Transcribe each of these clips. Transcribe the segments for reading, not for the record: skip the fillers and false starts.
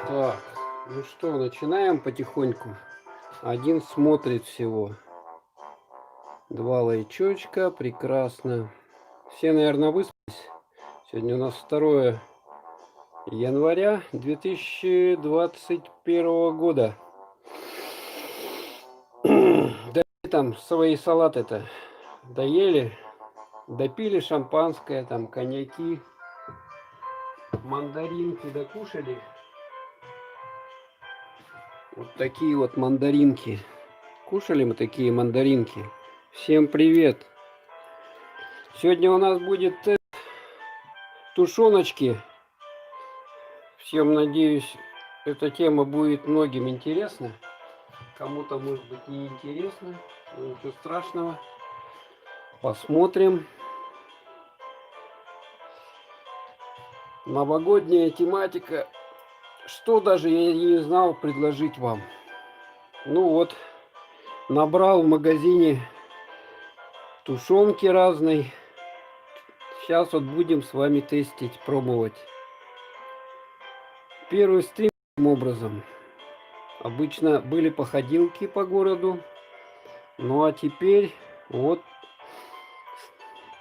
Так, ну что, начинаем потихоньку. Один смотрит всего. Два лайчочка, прекрасно. Все, наверное, выспались. Сегодня у нас 2 января 2021 года. Да там свои салаты-то доели, допили шампанское, там коньяки, мандаринки докушали. Вот такие вот мандаринки. Кушали мы такие мандаринки. Всем привет! Сегодня у нас будет тушеночки. Всем, надеюсь, эта тема будет многим интересна. Кому-то, может быть, не интересно. Ничего страшного. Посмотрим. Новогодняя тематика. Что даже я не знал предложить вам. Ну вот, набрал в магазине тушенки разной. Сейчас вот будем с вами тестить, пробовать. Первый стрим таким образом. Обычно были походилки по городу. Ну а теперь вот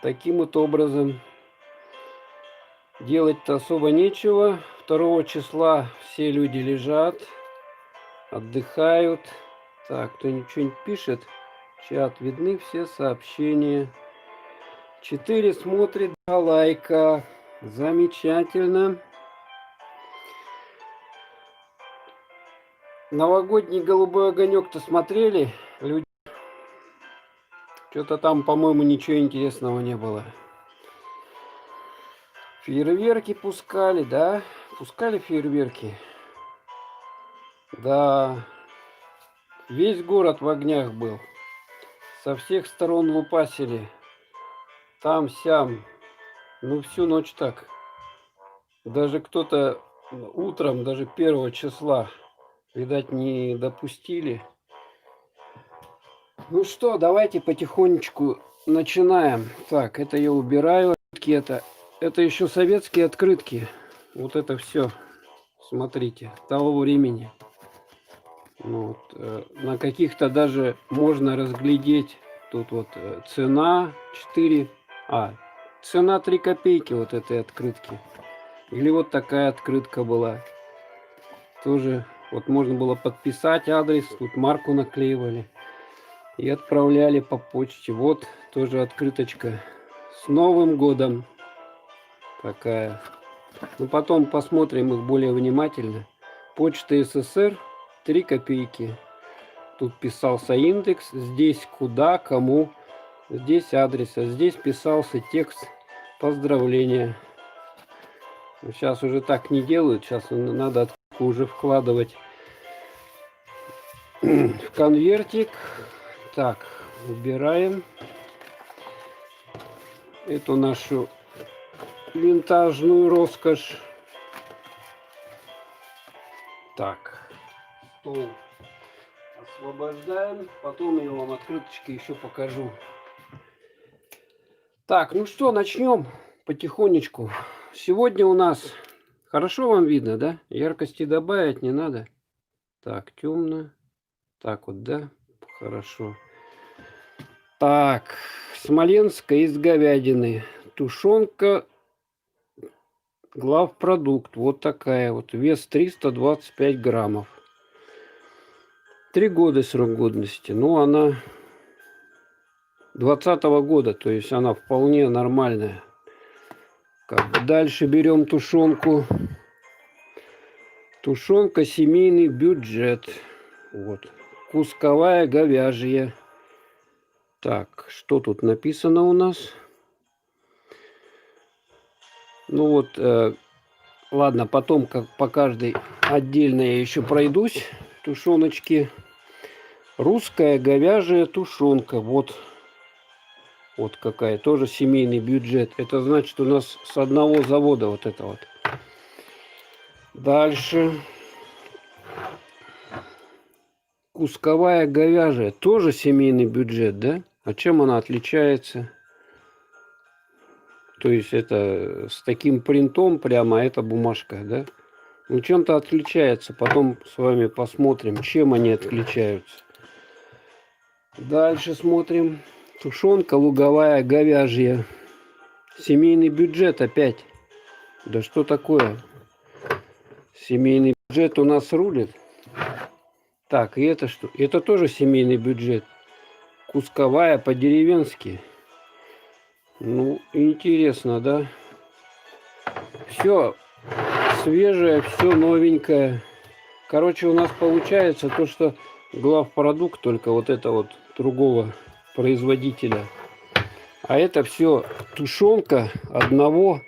таким вот образом. Делать-то особо нечего. 2 числа все люди лежат, отдыхают. Так, кто-нибудь что-нибудь пишет? Чат, видны все сообщения. 4 смотрит, 2 лайка. Замечательно. Новогодний голубой огонек-то смотрели? Люди. Что-то там, по-моему, ничего интересного не было. Фейерверки пускали, да? Пускали фейерверки. Да. Весь город в огнях был. Со всех сторон лупасили. Там-сям. Ну, всю ночь так. Даже кто-то утром, даже 1 числа, видать, не допустили. Ну что, давайте потихонечку начинаем. Так, это я убираю. Это еще советские открытки. Вот это все. Смотрите, того времени. Ну, вот, на каких-то даже можно разглядеть. Тут вот цена 4. Цена 3 копейки вот этой открытки. Или вот такая открытка была. Тоже вот можно было подписать адрес. Тут марку наклеивали. И отправляли по почте. Вот тоже открыточка. С Новым годом. Такая. Ну потом посмотрим их более внимательно. Почта СССР 3 копейки. Тут писался индекс. Здесь куда, кому. Здесь адрес. А здесь писался текст поздравления. Сейчас уже так не делают. Сейчас надо открытку уже вкладывать в конвертик. Так, убираем эту нашу винтажную роскошь. Так, стол освобождаем. Потом я вам открыточки еще покажу. Так, ну что, начнем потихонечку. Сегодня у нас... Хорошо вам видно, да? Яркости добавить не надо. Так, темно. Так вот, да? Хорошо. Так, Смоленская из говядины. Тушенка, главпродукт. Вот такая вот. Вес 325 граммов. 3 года срок годности. Ну, она 2020 года. То есть она вполне нормальная. Дальше берем тушенку. Тушенка семейный бюджет. Вот. Кусковая говяжья. Так, что тут написано у нас? Ну вот, ладно, потом как по каждой отдельно я еще пройдусь. Тушеночки. Русская говяжья тушенка. Вот. Вот какая. Тоже семейный бюджет. Это значит у нас с одного завода вот это вот. Дальше. Кусковая говяжья. Тоже семейный бюджет, да? А чем она отличается? То есть это с таким принтом прямо, а это бумажка, да? Ну, чем-то отличается. Потом с вами посмотрим, чем они отличаются. Дальше смотрим. Тушенка луговая говяжья. Семейный бюджет опять. Да что такое? Семейный бюджет у нас рулит. Так, и это что? Это тоже семейный бюджет. Кусковая по-деревенски. Ну, интересно, да? Все свежее, все новенькое. Короче, у нас получается то, что главпродукт только вот это вот другого производителя. А это все тушенка одного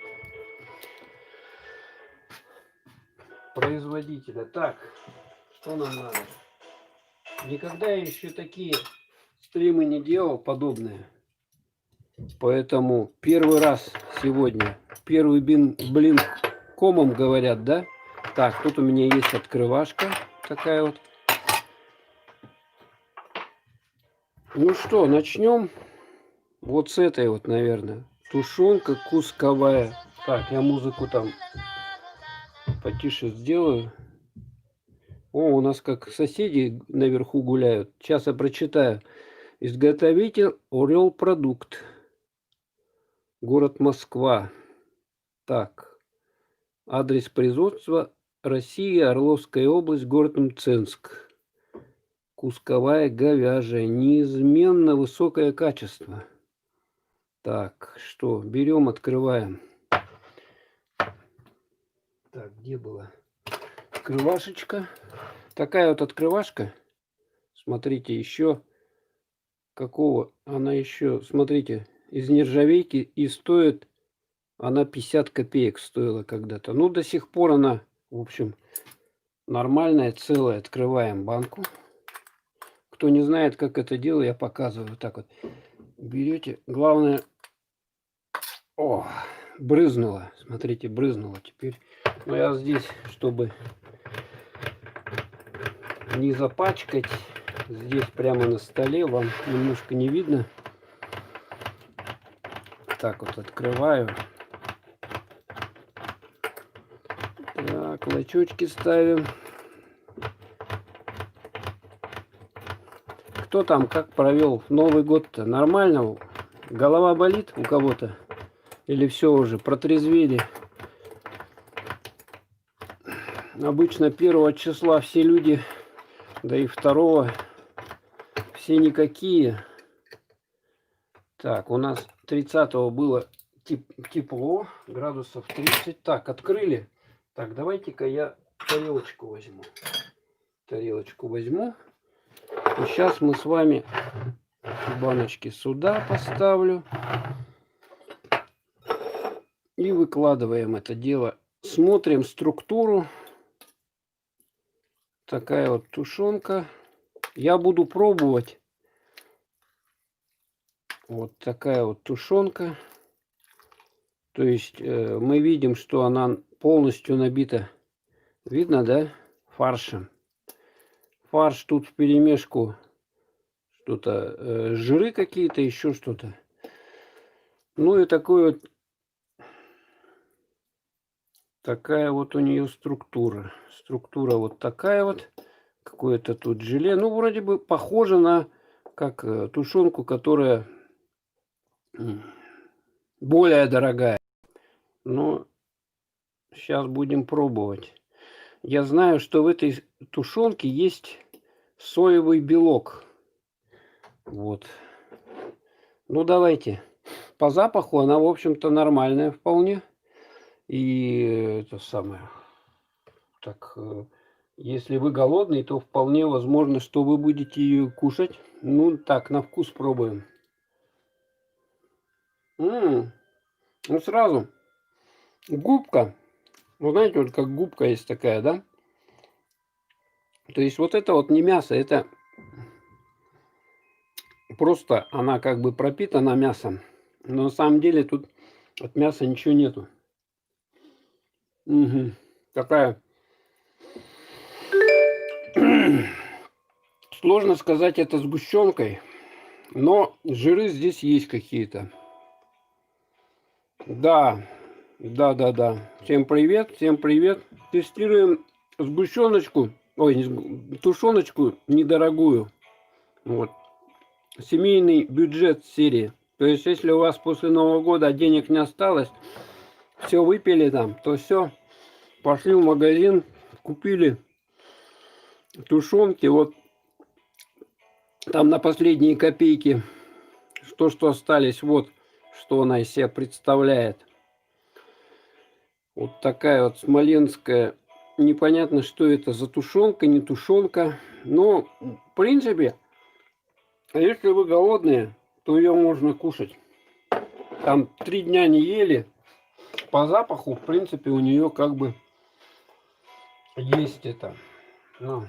производителя. Так, что нам надо? Никогда я еще такие стримы не делал подобные. Поэтому первый раз сегодня. Первый блин комом говорят, да? Так, тут у меня есть открывашка такая вот. Ну что, начнем вот с этой вот, наверное. Тушенка кусковая. Так, я музыку там потише сделаю. О, у нас как соседи наверху гуляют. Сейчас я прочитаю. Изготовитель Орел Продукт. Город Москва. Так. Адрес производства Россия, Орловская область, город Мценск. Кусковая говяжья. Неизменно высокое качество. Так, что? Берем, открываем. Так, где была? Открывашечка. Такая вот открывашка. Смотрите, еще какого? Она еще, смотрите, из нержавейки и стоит, она 50 копеек стоила когда-то. Ну, до сих пор она, в общем, нормальная, целая. Открываем банку. Кто не знает, как это делаю, я показываю. Вот так вот. Берете, главное... О, брызнуло. Смотрите, брызнуло теперь. Но я здесь, чтобы не запачкать, здесь прямо на столе, вам немножко не видно. Так вот открываю. Так, лачочки ставим. Кто там как провел Новый год-то? Нормально? Голова болит у кого-то? Или все уже протрезвели? Обычно 1 числа все люди, да и 2 все никакие. Так, у нас 30 было тепло, градусов 30. Так, открыли. Так, давайте-ка я тарелочку возьму. Тарелочку возьму. И сейчас мы с вами баночки сюда поставлю. И выкладываем это дело. Смотрим структуру. Такая вот тушенка. Я буду пробовать. Вот такая вот тушенка. То есть мы видим, что она полностью набита. Видно, да? Фаршем. Фарш тут вперемешку. Что-то жиры какие-то, еще что-то. Ну и такой вот. Такая вот у нее структура. Структура вот такая вот. Какое-то тут желе. Ну, вроде бы похоже на как тушенку, которая более дорогая. Но сейчас будем пробовать. Я знаю, что в этой тушенке есть соевый белок. Вот. Ну, давайте. По запаху она, в общем-то, нормальная вполне. И это самое. Так, если вы голодный, то вполне возможно, что вы будете ее кушать. Ну, так, на вкус пробуем. Ну, сразу. Губка. Вы знаете, вот как губка есть такая, да? То есть вот это вот не мясо, это просто она как бы пропитана мясом. Но на самом деле тут от мяса ничего нету. Угу. Такая... Сложно сказать это сгущенкой, но жиры здесь есть какие-то. Да, да. Всем привет, всем привет. Тестируем сгущеночку, ой, тушеночку недорогую. Вот. Семейный бюджет серии. То есть, если у вас после Нового года денег не осталось, все выпили там, то все, пошли в магазин, купили тушенки, вот там на последние копейки, что остались, вот что она из себя представляет. Вот такая вот смоленская, непонятно, что это за тушенка, не тушенка. Но, в принципе, если вы голодные, то ее можно кушать. Там 3 дня не ели. По запаху, в принципе, у нее как бы есть это. Ну,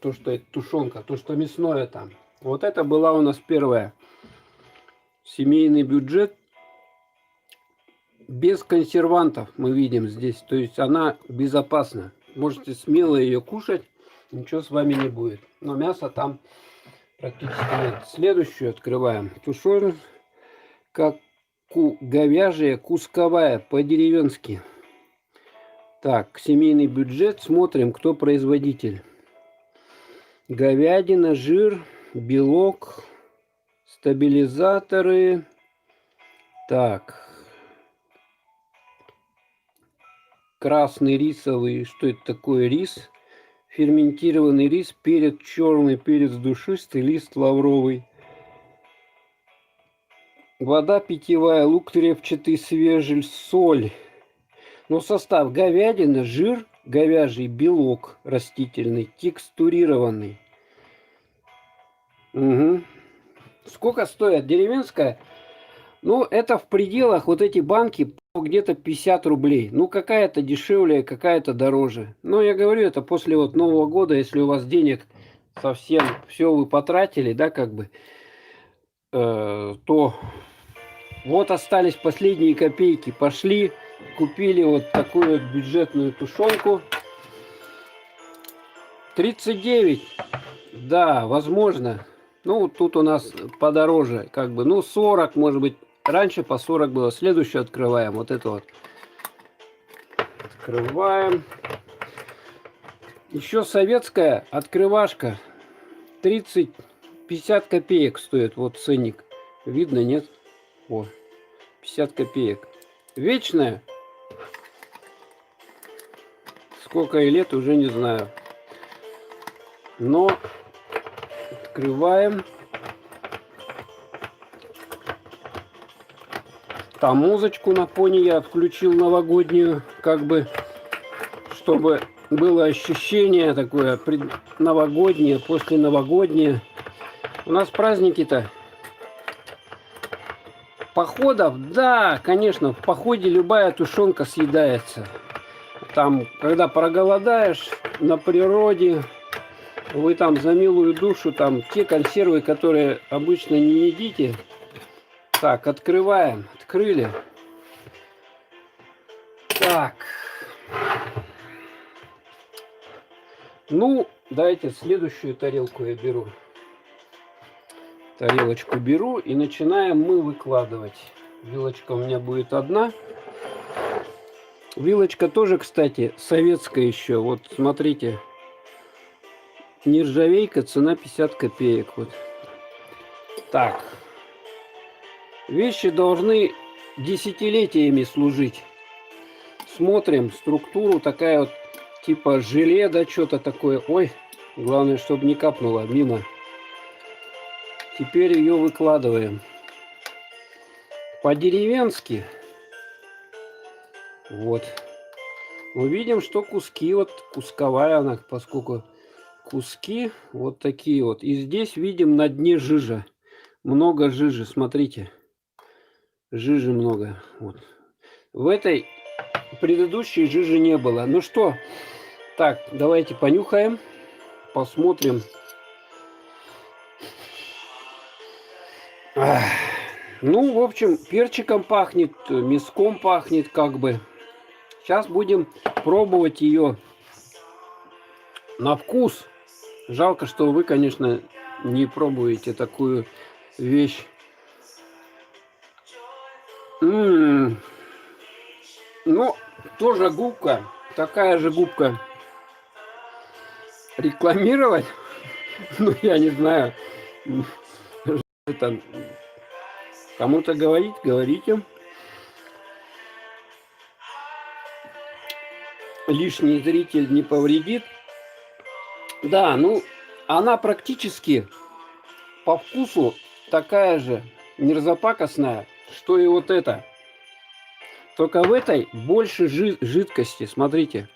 то, что это тушенка, то, что мясное там. Вот это была у нас первая. Семейный бюджет. Без консервантов мы видим здесь. То есть она безопасна. Можете смело ее кушать. Ничего с вами не будет. Но мяса там практически нет. Следующую открываем. Тушенка говяжья кусковая по-деревенски. Так, семейный бюджет. Смотрим, кто производитель. Говядина, жир, белок, стабилизаторы. Так. Красный рисовый. Что это такое? Рис. Ферментированный рис, перец черный, перец душистый, лист лавровый. Вода питьевая, лук репчатый, свежий, соль. Но состав: говядина, жир, говяжий, белок растительный, текстурированный. Угу. Сколько стоит деревенская? Ну, это в пределах, вот эти банки, где-то 50 рублей. Ну, какая-то дешевле, какая-то дороже. Но я говорю, это после вот Нового года, если у вас денег совсем все вы потратили, да, как бы, то вот остались последние копейки. Пошли, купили вот такую вот бюджетную тушенку. 39, да, возможно. Ну, тут у нас подороже, как бы, ну, 40, может быть. Раньше по 40 было. Следующую открываем. Вот это вот. Открываем. Еще советская открывашка. 30-50 копеек стоит. Вот ценник. Видно, нет? О, 50 копеек. Вечная. Сколько ей лет, уже не знаю. Но открываем. Там музычку на фоне я включил новогоднюю, как бы, чтобы было ощущение такое новогоднее, после новогоднее. У нас праздники-то походов, да, конечно, в походе любая тушенка съедается. Там, когда проголодаешь на природе, вы там за милую душу, там те консервы, которые обычно не едите. Так, открываем. Открыли. Так. Ну, давайте следующую тарелку я беру. Тарелочку беру и начинаем мы выкладывать. Вилочка у меня будет одна. Вилочка тоже, кстати, советская еще. Вот смотрите. Нержавейка, цена 50 копеек. Вот. Так. Вещи должны десятилетиями служить. Смотрим структуру, такая вот типа желе, да, что-то такое. Ой, главное, чтобы не капнуло мимо. Теперь ее выкладываем по-деревенски. Вот. Мы видим, что куски, вот кусковая она, поскольку куски вот такие вот. И здесь видим на дне жижа. Много жижи, смотрите. Жижи много. Вот. В этой предыдущей жижи не было. Ну что, так, давайте понюхаем, посмотрим. Ну, в общем, перчиком пахнет, мяском пахнет, как бы. Сейчас будем пробовать ее на вкус. Жалко, что вы, конечно, не пробуете такую вещь. Ну, тоже губка, такая же губка. Рекламировать? Ну, я не знаю. Это кому-то говорить, говорите. Лишний зритель не повредит. Да, ну, она практически по вкусу такая же мерзопакостная, что и вот это. Только в этой больше жидкости, смотрите.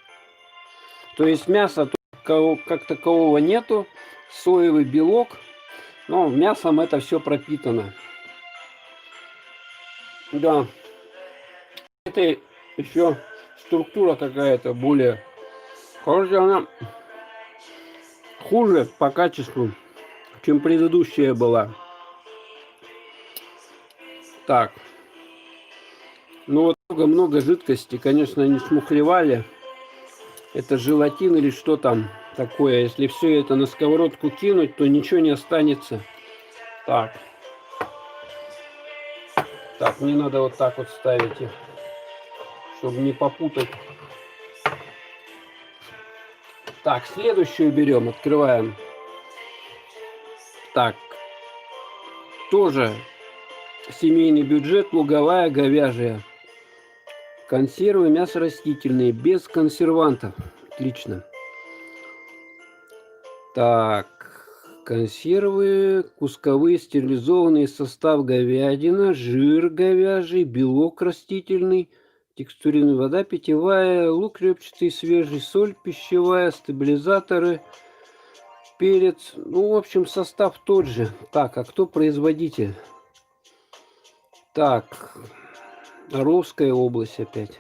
То есть мяса как такового нету, соевый белок, но мясом это все пропитано. Да, это еще структура какая-то более... Короче, она хуже по качеству, чем предыдущая была. Так. Ну вот много-много жидкости, конечно, они смухлевали. Это желатин или что там такое. Если все это на сковородку кинуть, то ничего не останется. Так. Так, мне надо вот так вот ставить их, чтобы не попутать. Так, следующую берем, открываем. Так, тоже семейный бюджет, луговая, говяжья. Консервы, мясо растительные, без консервантов. Отлично. Так, консервы, кусковые, стерилизованный состав говядина, жир говяжий, белок растительный, текстурированная вода питьевая, лук репчатый, свежий, соль пищевая, стабилизаторы, перец. Ну, в общем, состав тот же. Так, а кто производитель? Так, Орловская область опять.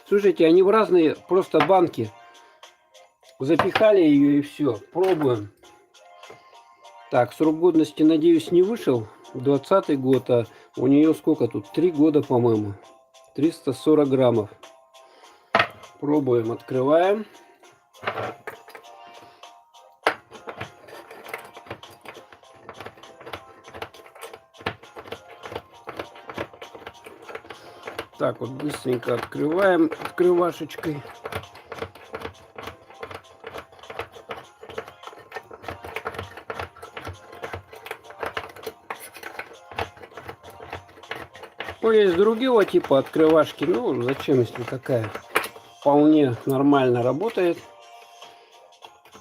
Слушайте, они в разные просто банки. Запихали ее и все. Пробуем. Так, срок годности, надеюсь, не вышел. 20-й год, а у нее сколько тут? 3 года, по-моему. 340 граммов. Пробуем, открываем. Так, вот быстренько открываем открывашечкой. Ну, есть другого типа открывашки. Ну, зачем, если такая вполне нормально работает.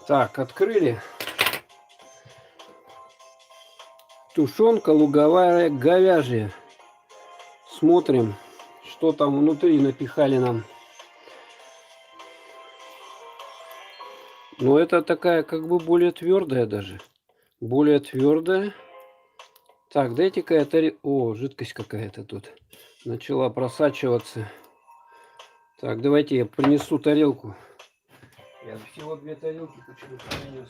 Так, открыли. Тушенка луговая говяжья. Смотрим, что там внутри напихали нам. Но это такая как бы более твердая даже. Более твердая. Так, дайте-ка я О, жидкость какая-то тут начала просачиваться. Так, давайте я принесу тарелку. Я всего 2 тарелки почему-то принес.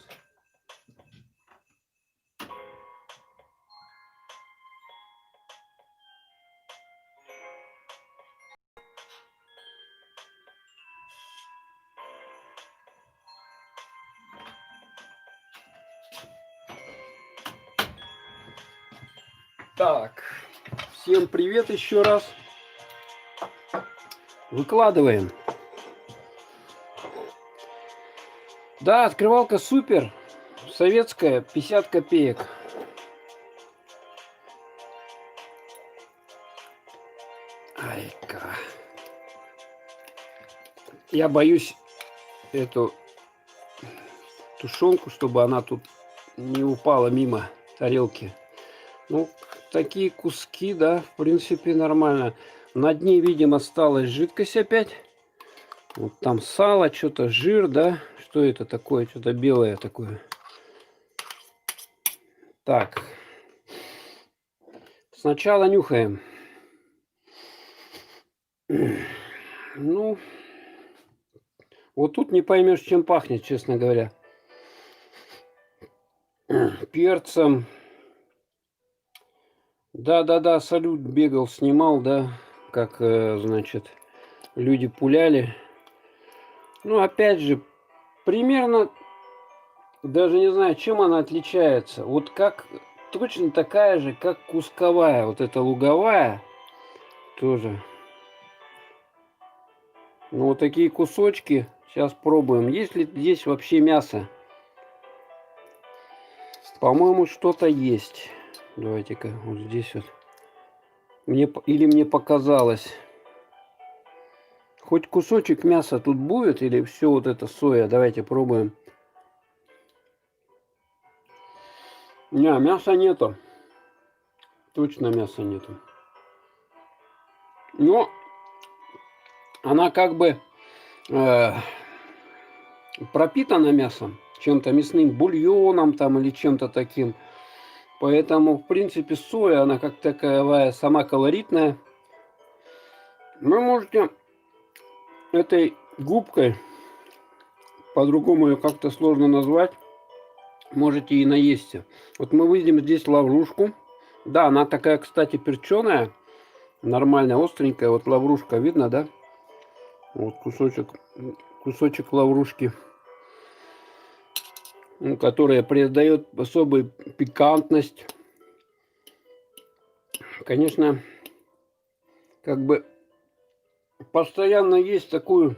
Так, всем привет еще раз. Выкладываем. Да, открывалка супер. Советская, 50 копеек. Ай-ка. Я боюсь эту тушенку, чтобы она тут не упала мимо тарелки. Ну, такие куски, да, в принципе, нормально. На дне, видимо, осталась жидкость опять. Вот там сало, что-то жир, да. Что это такое? Что-то белое такое. Так. Сначала нюхаем. Ну, вот тут не поймешь, чем пахнет, честно говоря. Перцем. Да-да-да, салют бегал, снимал, да, как, значит, люди пуляли. Ну, опять же, примерно, даже не знаю, чем она отличается. Вот как, точно такая же, как кусковая. Вот эта луговая тоже. Ну, вот такие кусочки. Сейчас пробуем. Есть ли здесь вообще мясо? По-моему, что-то есть. Давайте-ка вот здесь вот. Или мне показалось. Хоть кусочек мяса тут будет, или все вот это соя? Давайте пробуем. Не, мяса нету. Точно мяса нету. Но она как бы пропитана мясом, чем-то мясным бульоном там или чем-то таким. Поэтому, в принципе, соя, она как таковая сама колоритная. Вы можете этой губкой, по-другому ее как-то сложно назвать, можете и наесться. Вот мы видим здесь лаврушку. Да, она такая, кстати, перченая, нормальная, остренькая. Вот лаврушка видно, да? Вот кусочек лаврушки, которая придает особую пикантность. Конечно, как бы постоянно есть такую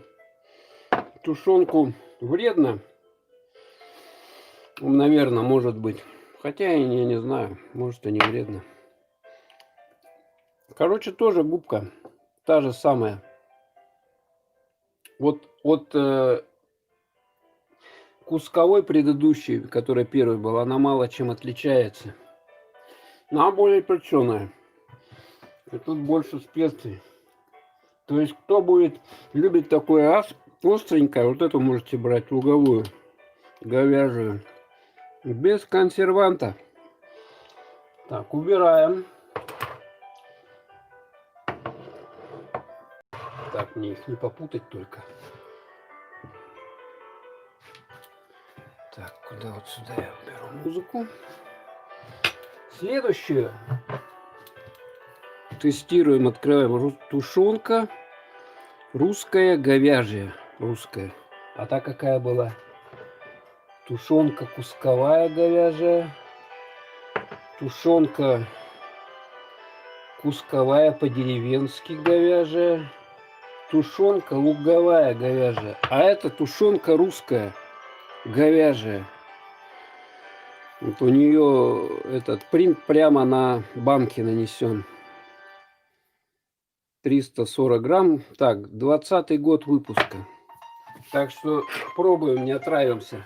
тушенку вредно. Наверное, может быть. Хотя я не знаю, может и не вредно. Короче, тоже губка. Та же самая. Вот от кусковой предыдущей, которая первой была, она мало чем отличается. Но она более перченая. И тут больше специй. То есть, кто будет любить такое остренькое, вот эту можете брать луговую, говяжью. Без консерванта. Так, убираем. Так, мне их не попутать только. Так, куда вот сюда я уберу музыку. Следующую. Тестируем, открываем. Тушенка русская, говяжья. Русская. А та какая была? Тушенка кусковая говяжья. Тушенка кусковая по-деревенски говяжья. Тушенка луговая говяжья. А это тушенка русская говяжья. Вот у нее этот принт прямо на банке нанесен. 340 грамм. Так, 20-й год выпуска. Так что пробуем, не отравимся.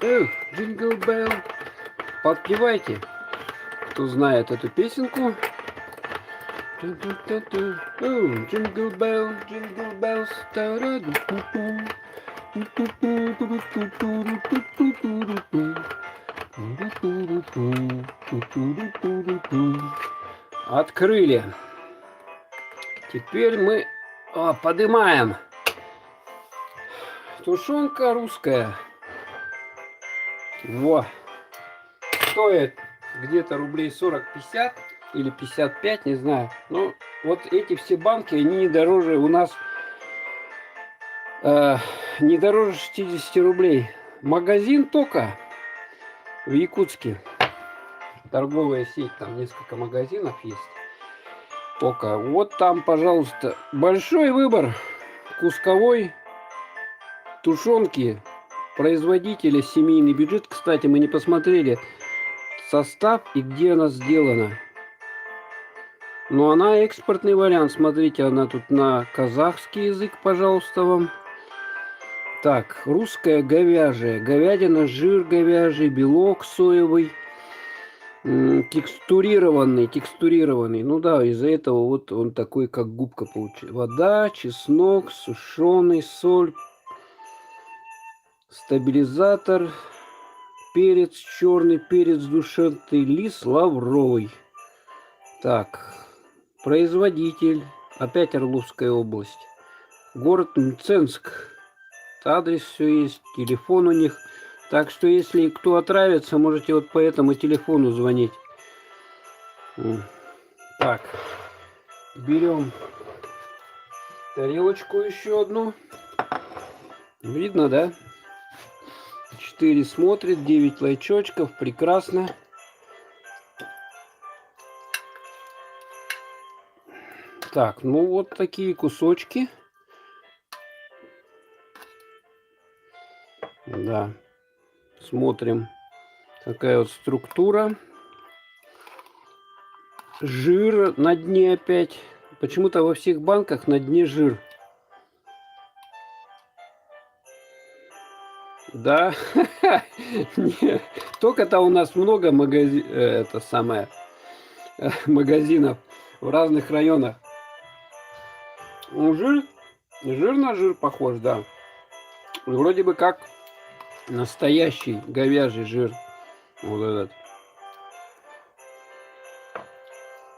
Эх, Jingle Bell. Подпевайте, кто знает эту песенку. Jingle Bell, Jingle Bells. Открыли. Теперь мы поднимаем. Тушенка русская. Во. Стоит где-то рублей 40-50 или 55, не знаю. Но вот эти все банки, они не дороже у нас, не дороже 60 рублей. Магазин только в Якутске. Торговая сеть, там несколько магазинов есть. Только вот там, пожалуйста, большой выбор кусковой тушенки. Производителя семейный бюджет. Кстати, мы не посмотрели состав и где она сделана. Но она экспортный вариант. Смотрите, она тут на казахский язык, пожалуйста, вам. Так, русская говяжья. Говядина, жир говяжий, белок соевый. Текстурированный. Ну да, из-за этого вот он такой, как губка получается. Вода, чеснок, сушеный, соль, стабилизатор, перец черный, перец душистый, лист лавровый. Так, производитель, опять Орловская область, город Мценск. Адрес все есть, телефон у них. Так что, если кто отравится, можете вот по этому телефону звонить. Так, берем тарелочку еще одну. Видно, да? 4 смотрит, 9 лайчочков. Прекрасно. Так, ну вот такие кусочки. Да. Смотрим. Такая вот структура. Жир на дне опять. Почему-то во всех банках на дне жир. Да. Только-то у нас много магазинов в разных районах. Ну, жир на жир похож, да. Вроде бы как настоящий говяжий жир. Вот этот.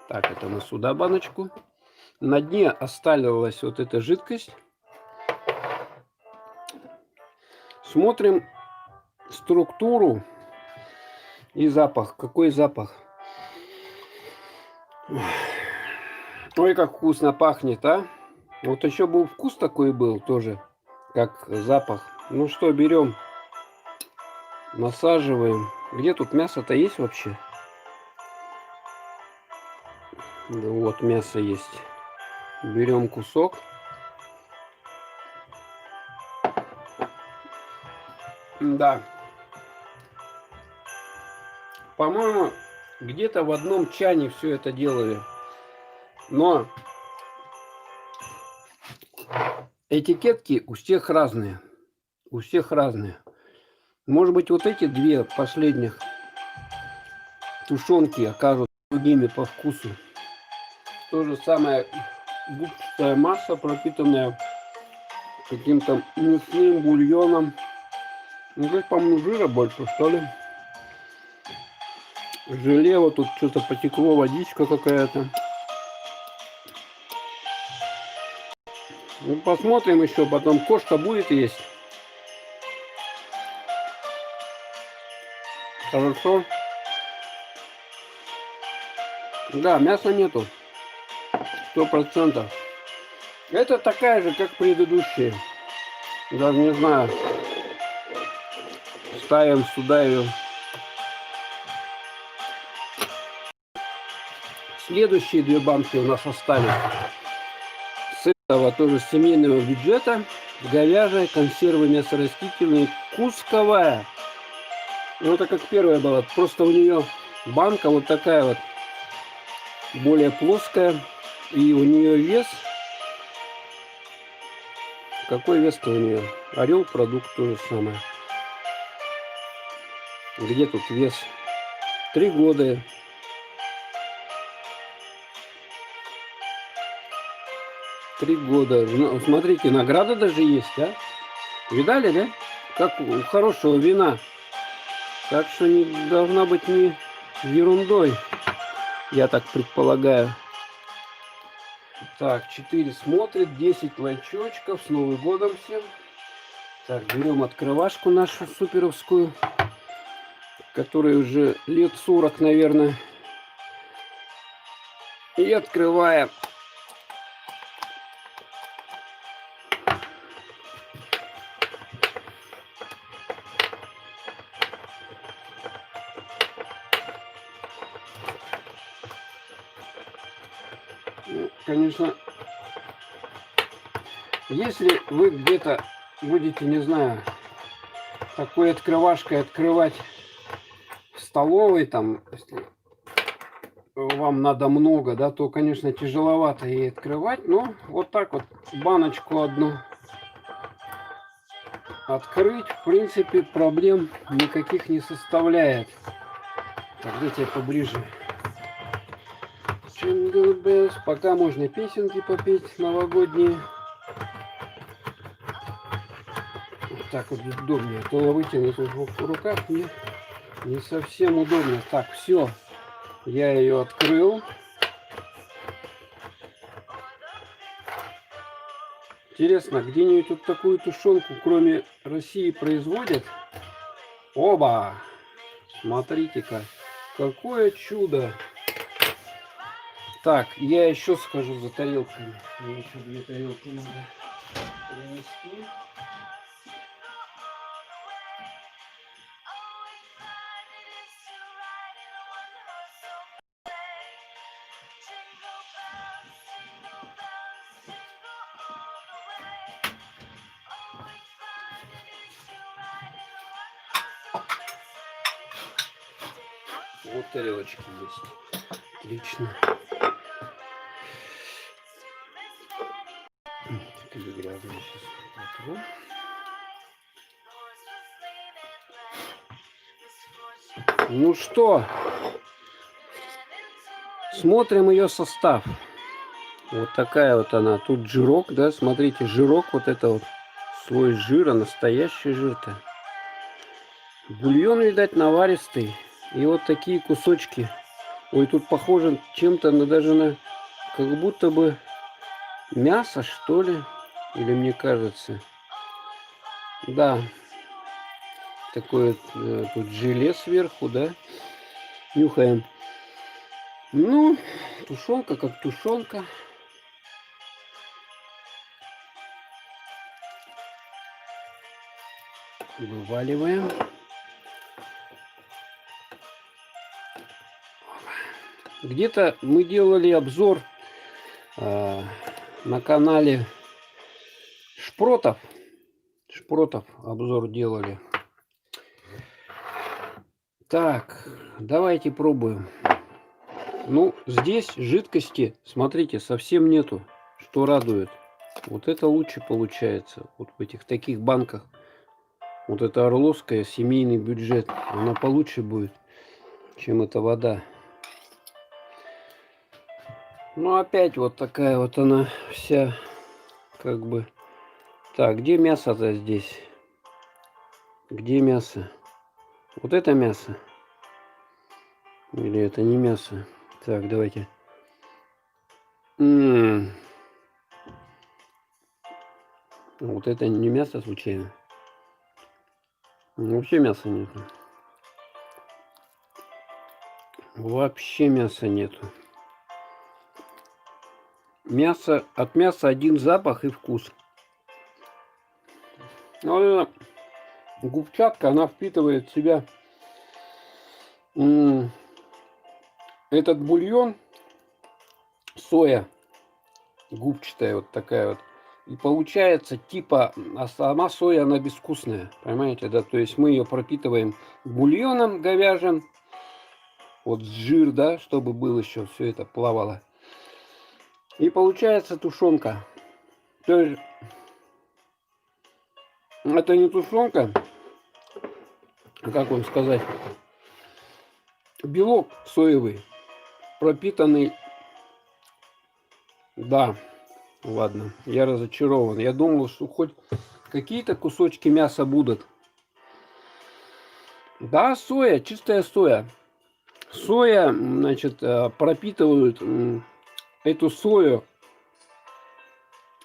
Так, это мы сюда баночку. На дне осталилась вот эта жидкость. Смотрим структуру и запах. Какой запах? Ой, как вкусно пахнет, а? Вот еще бы вкус такой был тоже, как запах. Ну что, берем, насаживаем. Где тут мясо-то есть вообще? Да вот, мясо есть. Берем кусок. Да. По-моему, где-то в одном чане все это делали. Но этикетки у всех разные. У всех разные. Может быть, вот эти две последних тушенки окажутся другими по вкусу. То же самое губчатая масса, пропитанная каким-то мясным бульоном. Ну, здесь, по-моему, жира больше, что ли. Желе, вот тут что-то потекло, водичка какая-то. Ну, посмотрим еще, потом кошка будет есть. Хорошо. Да, мяса нету. 100%. Это такая же, как предыдущие. Даже не знаю. Ставим сюда ее. Следующие две банки у нас остались. С этого тоже семейного бюджета. Говяжья, консервы мясорастительные, кусковая. Ну, это как первая была. Просто у нее банка вот такая вот. Более плоская. И у нее вес. Какой вес-то у нее? Орел продукт то же самое. Где тут вес? 3 года. Ну, смотрите, награда даже есть, а? Видали, да? Как у хорошего вина. Так что не должна быть не ерундой. Я так предполагаю. Так, 4 смотрит, 10 лайчочков. С Новым годом всем. Так, берем открывашку нашу суперовскую, которой уже лет 40, наверное. И открываем. Ну, конечно, если вы где-то будете, не знаю, такой открывашкой открывать в столовой, там, если вам надо много, да, то, конечно, тяжеловато ей открывать, но вот так вот баночку одну открыть, в принципе, проблем никаких не составляет. Так, дайте я поближе. Jingle bells. Пока можно песенки попеть новогодние. Вот так вот удобнее. То вытянуть в руках мне не совсем удобно. Так, все. Я ее открыл. Интересно, где-нибудь тут такую тушенку, кроме России, производят? Оба! Смотрите-ка, какое чудо! Так, я еще схожу за тарелками. Мне еще 2 тарелки надо принести. Вот тарелочки есть. Отлично. Такие грязные сейчас потру. Ну что, смотрим ее состав. Вот такая вот она. Тут жирок, да, смотрите, жирок, вот это вот слой жира, настоящий жир-то. Бульон, видать, наваристый. И вот такие кусочки. Ой, тут похоже чем-то даже на, как будто бы мясо, что ли. Или мне кажется. Да. Такое тут желе сверху, да. Нюхаем. Ну, тушенка как тушенка. Вываливаем. Где-то мы делали обзор на канале Шпротов. Шпротов обзор делали. Так, давайте пробуем. Ну, здесь жидкости, смотрите, совсем нету, что радует. Вот это лучше получается. Вот в этих таких банках. Вот это Орловская, семейный бюджет. Она получше будет, чем эта вода. Ну, опять вот такая вот она вся, как бы. Так, где мясо-то здесь? Где мясо? Вот это мясо? Или это не мясо? Так, давайте. Вот это не мясо случайно? Вообще мяса нету. Вообще мяса нету. Мясо, от мяса один запах и вкус. Но губчатка, она впитывает в себя этот бульон, соя губчатая вот такая вот. И получается типа, а сама соя она безвкусная, понимаете, да? То есть мы ее пропитываем бульоном говяжьим, вот жир, да, чтобы было еще все это плавало. И получается тушенка. То есть это не тушенка, как вам сказать, белок соевый, пропитанный. Да, ладно, я разочарован. Я думал, что хоть какие-то кусочки мяса будут. Да, соя, чистая соя. Соя, значит, пропитывают эту сою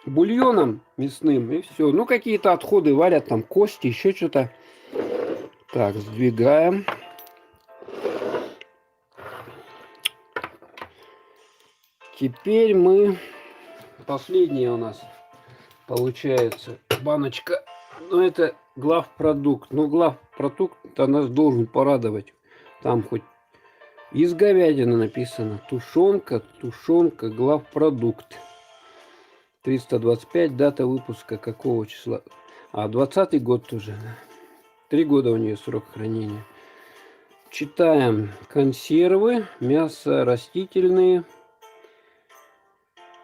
бульоном мясным, и все. Ну, какие-то отходы варят, там кости, еще что-то. Так, сдвигаем. Теперь мы... Последняя у нас получается баночка. Ну, это главпродукт. Но главпродукт нас должен порадовать. Там хоть из говядины написано. Тушенка, тушенка, главпродукт. 325, дата выпуска какого числа? А, 20-й год тоже. 3 года у нее срок хранения. Читаем. Консервы, мясо растительные,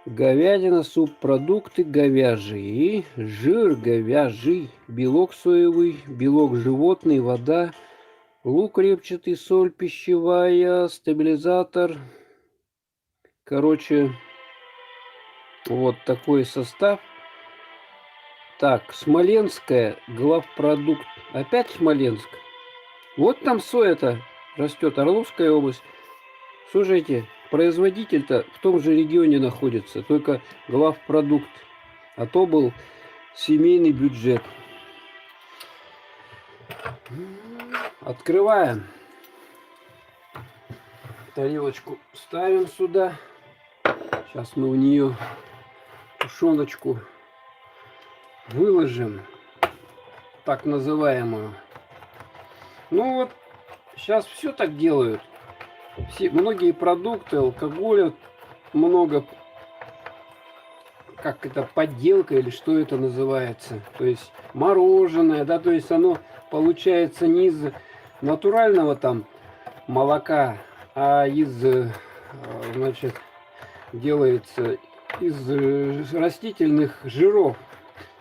говядина, субпродукты говяжьи, жир говяжий, белок соевый, белок животный, вода, лук репчатый, соль пищевая, стабилизатор. Короче, вот такой состав. Так, Смоленская, главпродукт. Опять Смоленск. Вот там соя-то растет, Орловская область. Слушайте, производитель-то в том же регионе находится, только главпродукт. А то был семейный бюджет. Открываем. Тарелочку ставим сюда. Сейчас мы в нее тушеночку выложим, так называемую. Ну вот, сейчас все так делают. Многие продукты, алкоголя много, как это, подделка или что это называется. То есть мороженое, да, то есть оно получается не из натурального там молока, а из, значит, делается из растительных жиров.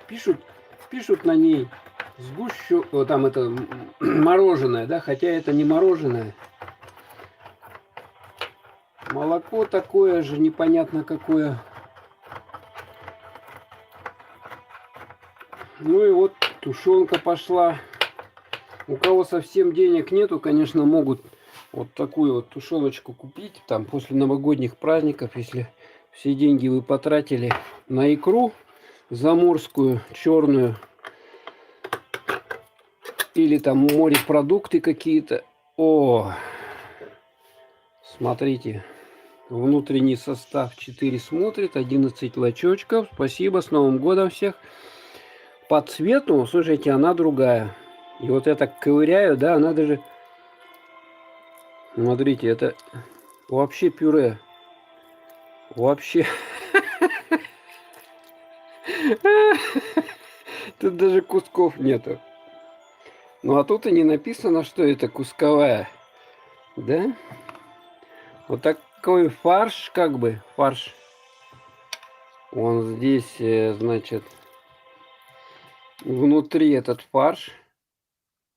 Пишут на ней там это мороженое, да, хотя это не мороженое. Молоко такое же, непонятно какое. Ну и вот тушенка пошла. У кого совсем денег нету, конечно, могут вот такую вот тушеночку купить. Там после новогодних праздников, если все деньги вы потратили на икру заморскую, черную. Или там морепродукты какие-то. О, смотрите. Внутренний состав 4 смотрит, 11 лачочков. Спасибо, с Новым годом всех. По цвету, слушайте, она другая. И вот я так ковыряю, да, она даже... Смотрите, это вообще пюре. Вообще. Тут даже кусков нету. Ну а тут и не написано, что это кусковая. Да? Вот такой фарш, как бы, фарш. Он здесь, значит, внутри этот фарш.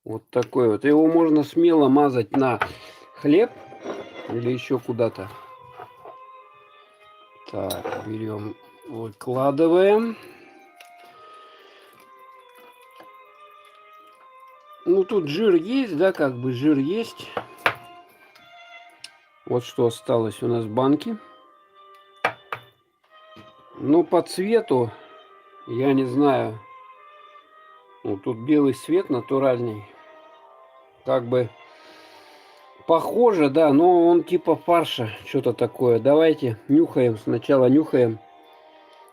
Вот такой вот. Его можно смело мазать на хлеб или еще куда-то. Так, берем, выкладываем. Ну, тут жир есть, да, как бы жир есть. Вот что осталось у нас в банке. Ну, по цвету, я не знаю. Вот тут белый цвет натуральный. Как бы похоже, да, но он типа фарша, что-то такое. Давайте нюхаем, сначала нюхаем.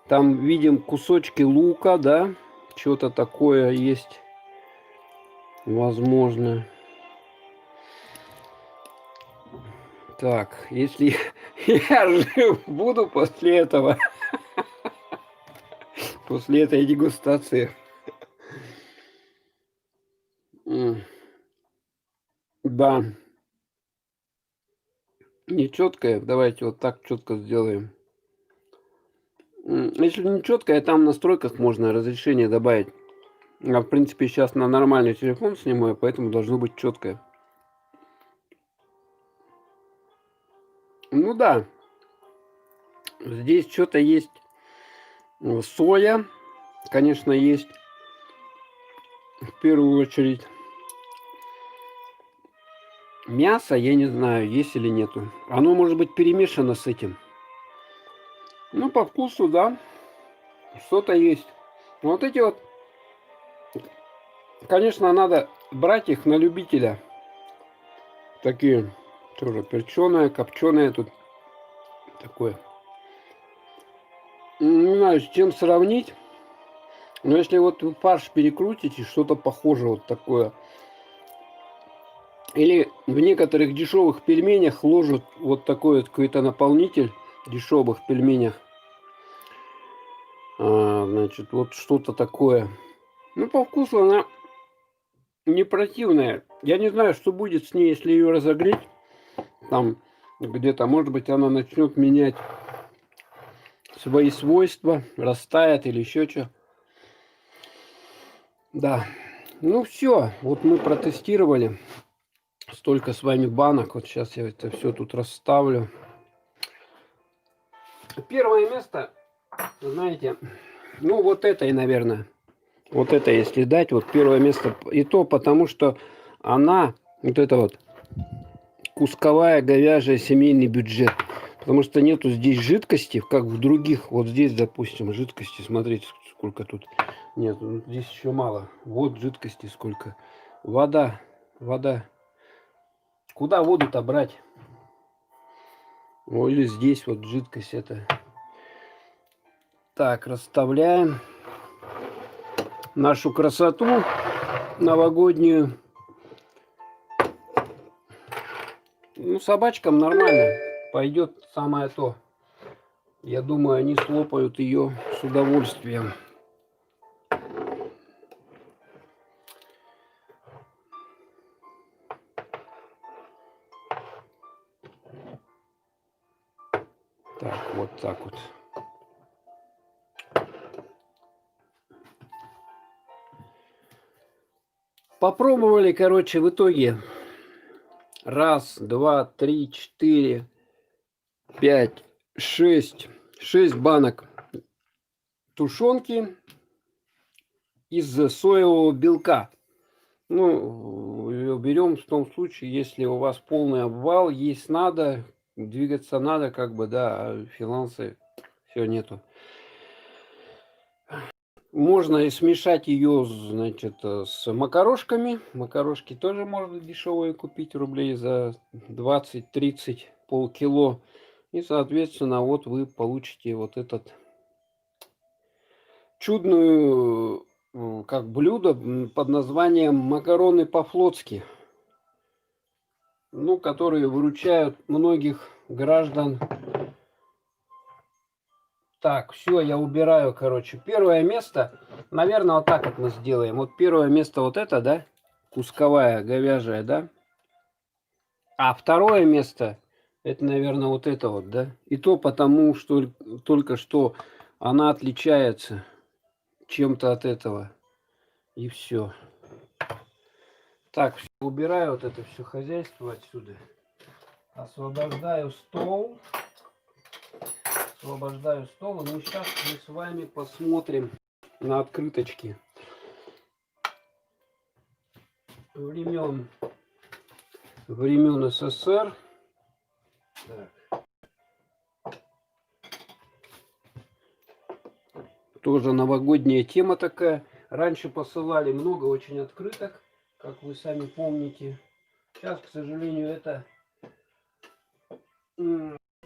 Там видим кусочки лука, да, что-то такое есть. Возможно. Так, если я жив буду после этого, после этой дегустации. Да. Не четкое, давайте вот так четко сделаем. Если не четкое, там в настройках можно разрешение добавить. Я, в принципе, сейчас на нормальный телефон снимаю, поэтому должно быть четкое. Ну да, здесь что-то есть. Соя, конечно, есть. В первую очередь. Мясо, я не знаю, есть или нету. Оно может быть перемешано с этим. Ну, по вкусу, да, что-то есть. Вот эти вот, конечно, надо брать их на любителя. Такие тоже перченые, копченые тут такое. Не знаю, с чем сравнить. Но если вот вы фарш перекрутите, что-то похоже вот такое. Или в некоторых дешевых пельменях ложат вот такой вот какой-то наполнитель в дешевых пельменях. Значит, вот что-то такое. Ну, по вкусу она не противная. Я не знаю, что будет с ней, если ее разогреть. Там где-то, может быть, она начнет менять свои свойства, растает или еще что. Да. Ну все, вот мы протестировали. Столько с вами банок. Вот сейчас я это все тут расставлю. Первое место, знаете, ну вот это и, наверное, вот это если дать, вот первое место. И то потому, что она, вот это вот, кусковая говяжья семейный бюджет. Потому что нету здесь жидкости, как в других. Вот здесь, допустим, жидкости. Смотрите, сколько тут. Нет, здесь еще мало. Вот жидкости сколько. Вода. Вода. Куда воду-то брать? О, или здесь вот жидкость это. Так, расставляем нашу красоту новогоднюю. Ну, собачкам нормально. Пойдет самое то. Я думаю, они слопают ее с удовольствием. Так, вот так вот. Попробовали, короче, в итоге. Раз, два, три, четыре, пять, шесть. 6 банок тушенки из соевого белка. Ну, её берем в том случае, если у вас полный обвал, есть надо, двигаться надо, как бы, да, а финансы все нету. Можно и смешать ее, значит, с макарошками. Макарошки тоже можно дешевые купить, рублей за 20-30, полкило. И, соответственно, вот вы получите вот этот чудную, как блюдо под названием макароны по-флотски. Ну, которые выручают многих граждан. Так, все, я убираю, короче. Первое место, наверное, вот так вот мы сделаем. Вот первое место вот это, да, кусковая, говяжья, да. А второе место, это, наверное, вот это вот, да. И то потому, что только что она отличается чем-то от этого. И все. Так, всё, убираю вот это все хозяйство отсюда. Освобождаю стол. Освобождаю стол. И мы сейчас с вами посмотрим на открыточки времен СССР. Так. Тоже новогодняя тема такая. Раньше посылали много очень открыток, как вы сами помните. Сейчас, к сожалению, эта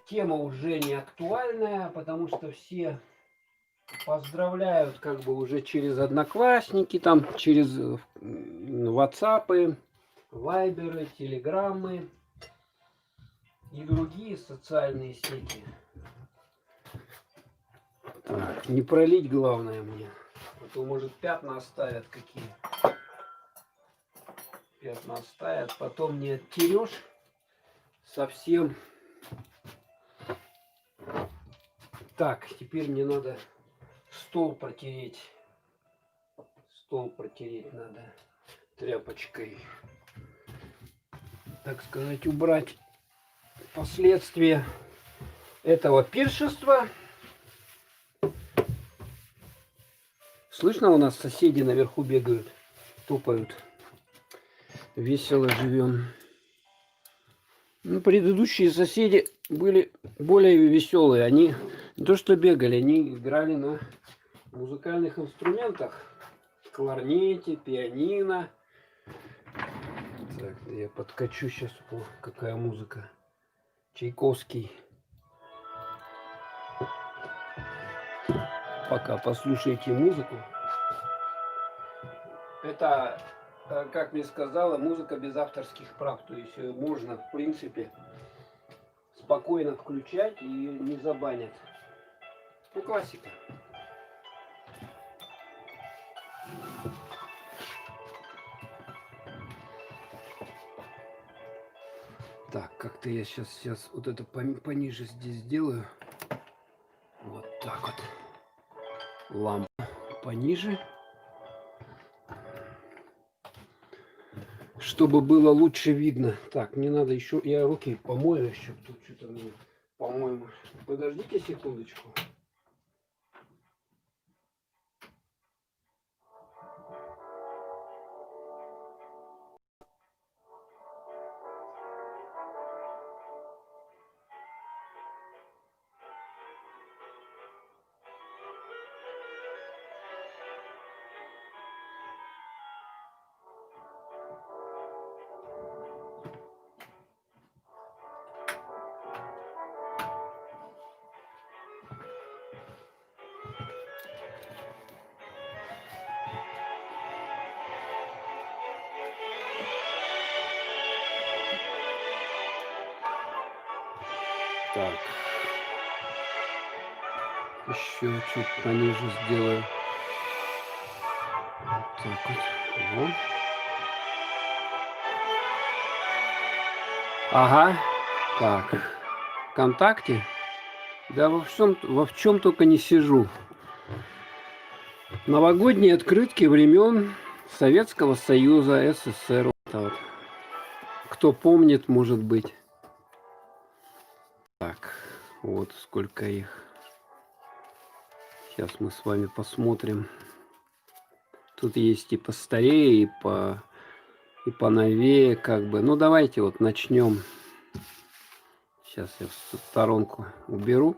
тема уже не актуальная, потому что все поздравляют как бы уже через Одноклассники, там через WhatsApp, Вайберы, Телеграммы и другие социальные сети. Так, не пролить главное мне, а то может пятна оставят какие. Пятна оставят, потом не оттерешь совсем. Так, теперь мне надо стол протереть. Стол протереть надо тряпочкой. Так сказать, убрать последствия этого пиршества. Слышно, у нас соседи наверху бегают, топают. Весело живем. Ну, предыдущие соседи были более веселые. Они не то что бегали, они играли на музыкальных инструментах. Кларнете, пианино. Так, я подкачу сейчас. О, какая музыка. Чайковский. Пока послушайте музыку. Это, как мне сказала, музыка без авторских прав. То есть можно, в принципе, спокойно включать и не забанят. Ну, классика. Так, как-то я сейчас вот это пониже здесь сделаю. Вот так вот. Лампу пониже. Чтобы было лучше видно. Так, мне надо еще... Я руки помою еще. Тут что-то мне, по-моему... Подождите секундочку. Так. Еще чуть пониже сделаю. Вот так вот. Вот. Ага. Так. ВКонтакте. Да во в чем только не сижу. Новогодние открытки времен Советского Союза, СССР. Вот. Кто помнит, может быть. Так, вот сколько их. Сейчас мы с вами посмотрим. Тут есть и постарее, и поновее, как бы. Ну, давайте вот начнем. Сейчас я в сторонку уберу.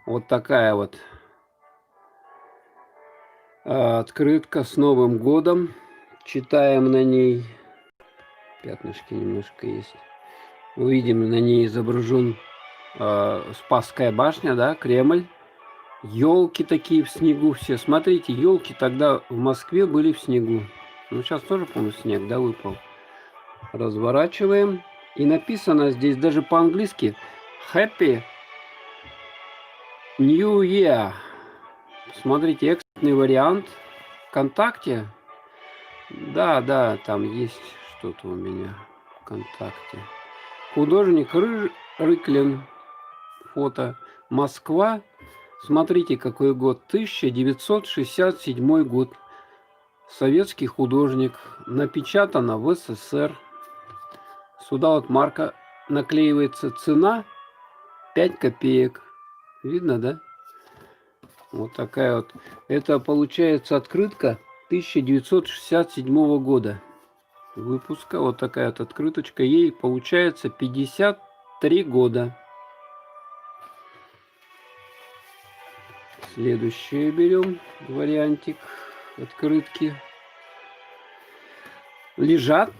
Вот такая вот открытка с Новым годом. Читаем на ней. Пятнышки немножко есть. Увидим, на ней изображен Спасская башня, да, Кремль. Елки такие в снегу все. Смотрите, елки тогда в Москве были в снегу. Ну, сейчас тоже, по-моему, снег, да, выпал. Разворачиваем. И написано здесь даже по-английски Happy New Year. Смотрите, экспортный вариант. ВКонтакте. Да, там есть что-то у меня ВКонтакте. Художник Рыклин. Фото. Москва. Смотрите, какой год. 1967 год. Советский художник. Напечатано в СССР. Сюда вот марка наклеивается. Цена 5 копеек. Видно, да? Вот такая вот. Это получается открытка 1967 года выпуска. Вот такая вот открыточка. Ей получается 53 года. Следующее берем вариантик открытки. Лежат.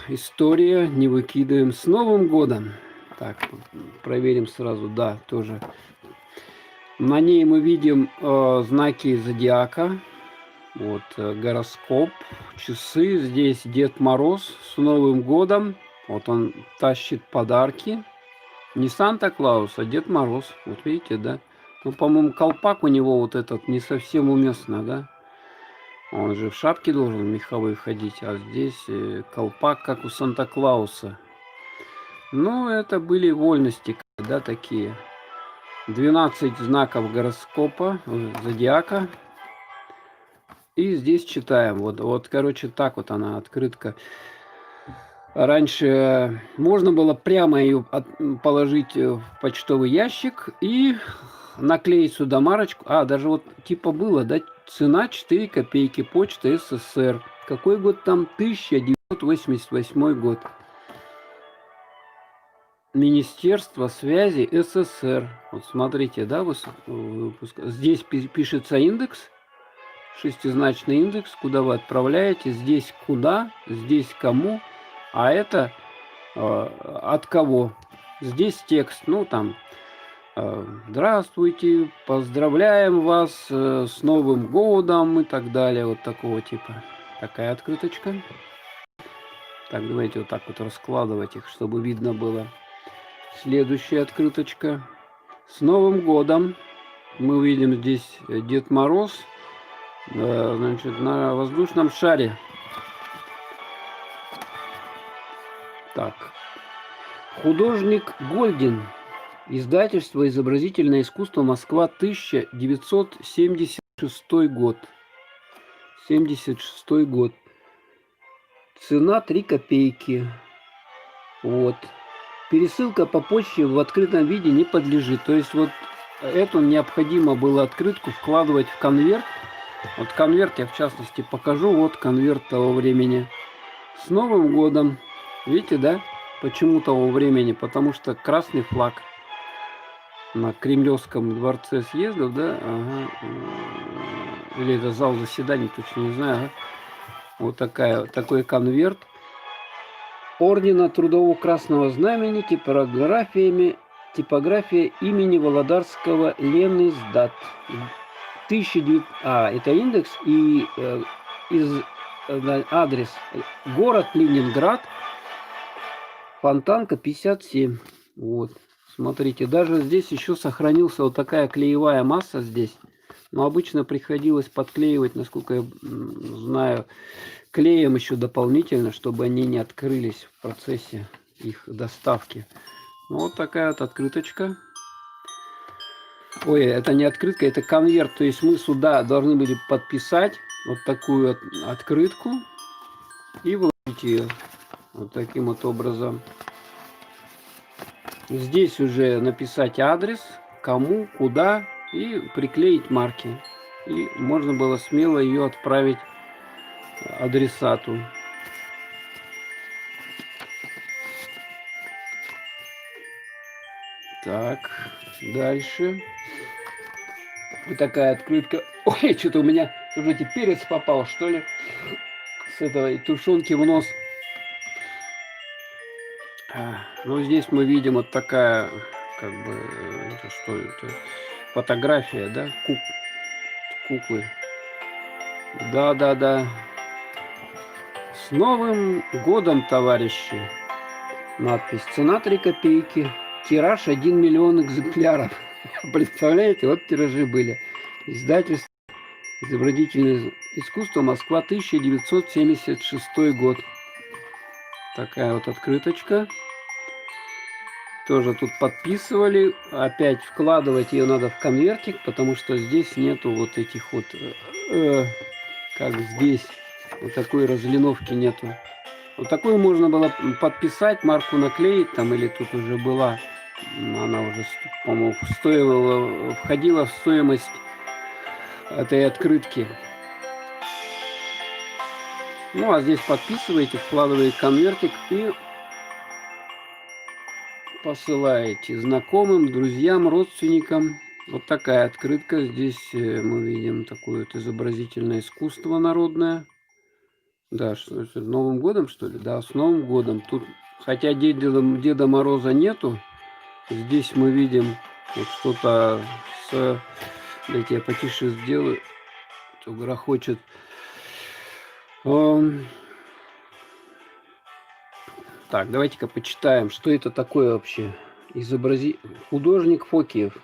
История, не выкидываем. С Новым годом. Так, проверим сразу. Да, тоже. На ней мы видим знаки зодиака. Вот гороскоп, часы. Здесь Дед Мороз с Новым годом. Вот он тащит подарки. Не Санта-Клаус, а Дед Мороз. Вот видите, да? Ну, по-моему, колпак у него вот этот не совсем уместно, да? Он же в шапке должен меховой ходить, а здесь колпак, как у Санта-Клауса. Ну, это были вольности, да, такие. 12 знаков гороскопа, зодиака. И здесь читаем. Вот, короче, так вот она, открытка. Раньше можно было прямо ее положить в почтовый ящик и наклеить сюда марочку. Даже вот типа было, да, цена 4 копейки, почта СССР. Какой год там? 1988 год. Министерство связи СССР. Вот смотрите, да, выпуск. Здесь пишется индекс, шестизначный индекс, куда вы отправляете. Здесь куда, здесь кому, а это от кого. Здесь текст, ну там, здравствуйте, поздравляем вас с Новым годом и так далее, вот такого типа. Такая открыточка. Так, давайте вот так вот раскладывать их, чтобы видно было. Следующая открыточка. С Новым годом. Мы увидим здесь Дед Мороз, значит, на воздушном шаре. Так. Художник Гольдин. Издательство «Изобразительное искусство. Москва. 1976 год». 76 год. Цена 3 копейки. Вот. Пересылка по почте в открытом виде не подлежит. То есть вот эту необходимо было открытку вкладывать в конверт. Вот конверт я в частности покажу. Вот конверт того времени. С Новым годом. Видите, да? Почему того времени? Потому что красный флаг на Кремлевском дворце съездов, да? Ага. Или это зал заседаний, точно не знаю. Ага. Вот такой конверт. Ордена Трудового Красного Знамени типография имени Володарского Лениздат. 1900... это индекс и адрес. Город Ленинград. Фонтанка 57. Вот. Смотрите, даже здесь еще сохранился вот такая клеевая масса здесь. Но обычно приходилось подклеивать, насколько я знаю, клеем еще дополнительно, чтобы они не открылись в процессе их доставки. Ну, вот такая вот открыточка. Ой, это не открытка, это конверт. То есть мы сюда должны были подписать вот такую открытку и вложить ее вот таким вот образом. Здесь уже написать адрес, кому, куда и приклеить марки. И можно было смело ее отправить адресату. Так, дальше. Вот такая открытка. Ой, что-то у меня уже перец попал, что ли, с этой тушенки в нос. Ну, здесь мы видим вот такая, как бы, это что это? Фотография, да? Куклы. Да. С Новым годом, товарищи! Надпись. Цена 3 копейки. Тираж 1 миллион экземпляров. Представляете, вот тиражи были. Издательство «Изобразительное искусство. Москва, 1976 год». Такая вот открыточка. Тоже тут подписывали. Опять вкладывать ее надо в конвертик, потому что здесь нету вот этих вот, как здесь, вот такой разлиновки нету. Вот такую можно было подписать, марку наклеить там, или тут уже была. Она уже, по-моему, входила в стоимость этой открытки. Ну, а здесь подписываете, вкладываете конвертик и посылаете знакомым, друзьям, родственникам. Вот такая открытка. Здесь мы видим такое вот изобразительное искусство народное. Да, что с Новым годом, что ли? Да, с Новым годом. Тут, хотя Деда Мороза нету, здесь мы видим вот что-то с... Дайте я потише сделаю. То грохочет. Так, давайте-ка почитаем, что это такое вообще. Художник Фокиев.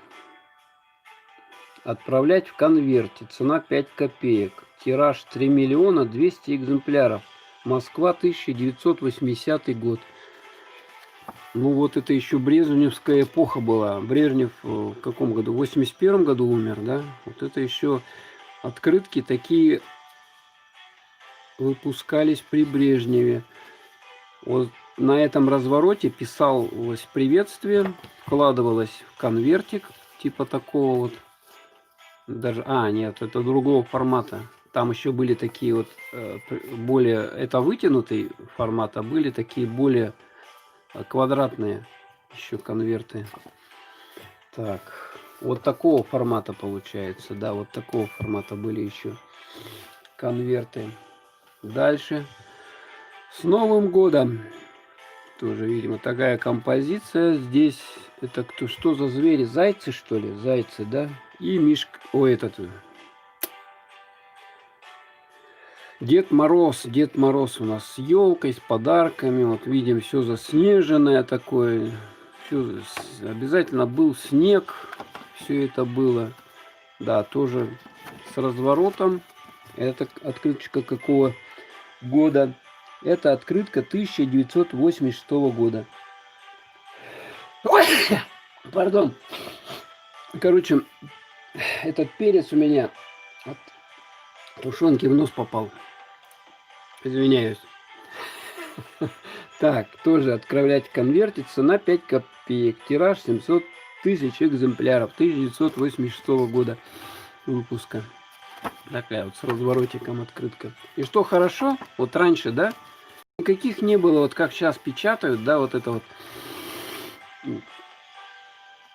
Отправлять в конверте. Цена 5 копеек. Тираж 3 миллиона 200 экземпляров. Москва, 1980 год. Ну вот это еще брежневская эпоха была. Брежнев в каком году? В 81 году умер, да? Вот это еще открытки такие выпускались при Брежневе. Вот на этом развороте писалось приветствие, вкладывалось в конвертик, типа такого вот. Даже, нет, это другого формата. Там еще были такие вот более, это вытянутый формат, а были такие более квадратные еще конверты. Так, вот такого формата получается, да, вот такого формата были еще конверты. Дальше. С Новым годом! Тоже, видимо, такая композиция. Здесь это кто, что за звери? Зайцы, что ли? Зайцы, да? И мишка. Ой, этот. Дед Мороз. Дед Мороз у нас с елкой, с подарками. Вот видим, все заснеженное такое. Все, обязательно был снег. Все это было. Да, тоже с разворотом. Это открыточка какого года? Это открытка 1986 года. Ой, пардон. Короче, этот перец у меня от тушенки в нос попал. Извиняюсь. Так, тоже отправлять конвертик. Цена 5 копеек. Тираж 700 тысяч экземпляров. 1986 года выпуска. Такая вот с разворотиком открытка. И что хорошо, вот раньше, да, никаких не было, вот как сейчас печатают, да, вот это вот.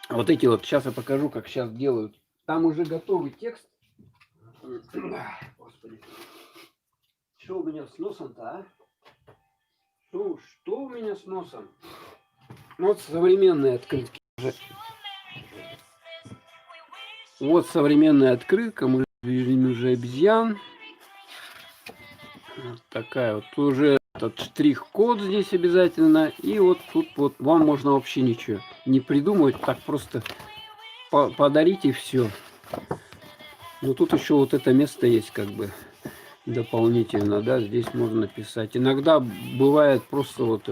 Вот эти вот, сейчас я покажу, как сейчас делают. Там уже готовый текст. Господи. Что у меня с носом-то, а? Что у меня с носом? Ну, вот современные открытки уже. Вот современная открытка. Мы видим уже обезьян. Вот такая вот уже этот штрих-код здесь обязательно. И вот тут вот вам можно вообще ничего не придумывать, так просто подарить и все. Но тут еще вот это место есть как бы дополнительно, да, здесь можно написать. Иногда бывает просто вот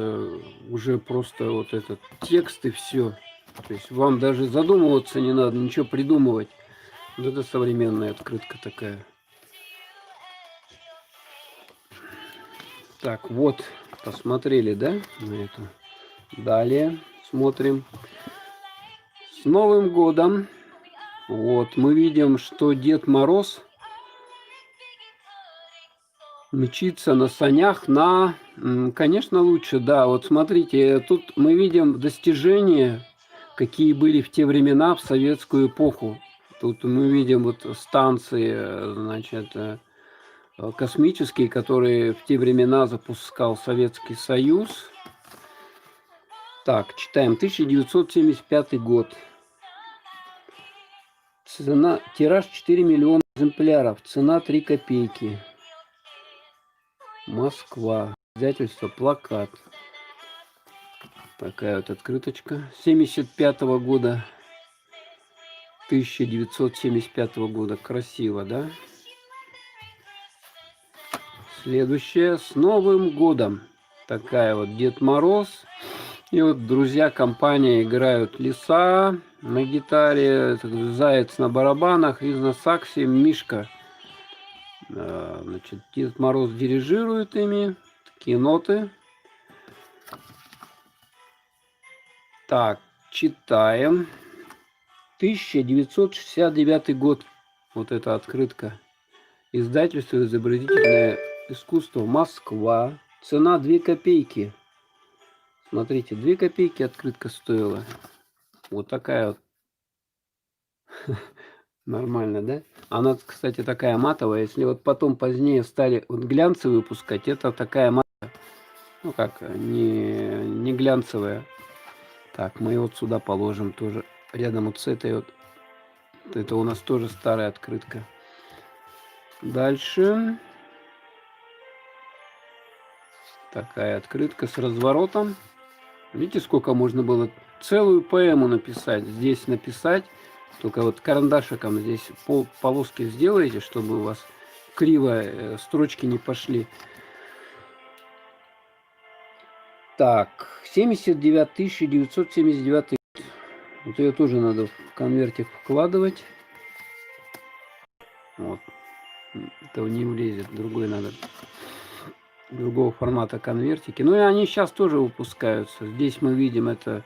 уже просто вот этот текст и все. То есть вам даже задумываться не надо, ничего придумывать. Вот это современная открытка такая. Так, вот, посмотрели, да, на эту. Далее смотрим. С Новым годом! Вот, мы видим, что Дед Мороз мчится на санях на... Конечно, лучше, да. Вот смотрите, тут мы видим достижения, какие были в те времена, в советскую эпоху. Тут мы видим вот станции, значит, космические, которые в те времена запускал Советский Союз. Так, читаем. 1975 год. Цена, тираж 4 миллиона экземпляров. Цена 3 копейки. Москва. Издательство «Плакат». Такая вот открыточка. 75-го года. 1975 года. Красиво, да? Следующее. С Новым годом. Такая вот Дед Мороз. И вот друзья компания играют лиса на гитаре, заяц на барабанах, и на саксе Мишка. Значит, Дед Мороз дирижирует ими. Такие ноты. Так, читаем. 1969 год. Вот эта открытка. Издательство «Изобразительное искусство», Москва. Цена 2 копейки. Смотрите, 2 копейки открытка стоила. Вот такая вот. Нормально, да? Она, кстати, такая матовая. Если вот потом позднее стали вот глянцевые выпускать, это такая матовая. Ну как, не глянцевая. Так, мы вот сюда положим тоже. Рядом вот с этой вот. Это у нас тоже старая открытка. Дальше. Такая открытка с разворотом. Видите, сколько можно было целую поэму написать. Здесь написать. Только вот карандашиком здесь полоски сделаете, чтобы у вас криво строчки не пошли. Так, 1979 год. Вот ее тоже надо в конвертик вкладывать. Вот. Это не влезет. Другой надо. Другого формата конвертики. Ну и они сейчас тоже выпускаются. Здесь мы видим это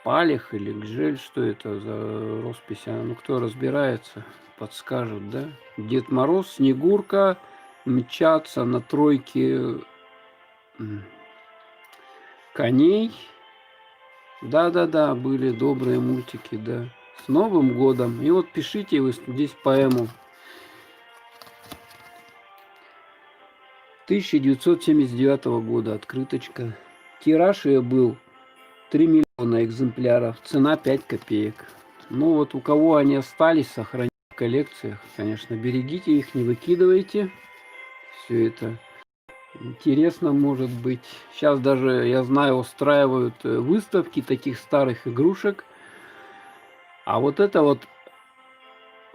Палих или Гжель. Что это за роспись? Ну кто разбирается, подскажут, да? Дед Мороз, Снегурка мчатся на тройке коней. Да-да-да, были добрые мультики, да. С Новым годом. И вот пишите вы здесь поэму. 1979 года открыточка. Тираж ее был 3 миллиона экземпляров. Цена 5 копеек. Ну вот у кого они остались, сохранить в коллекциях, конечно, берегите их, не выкидывайте. Все это интересно может быть. Сейчас даже, я знаю, устраивают выставки таких старых игрушек. А вот это вот,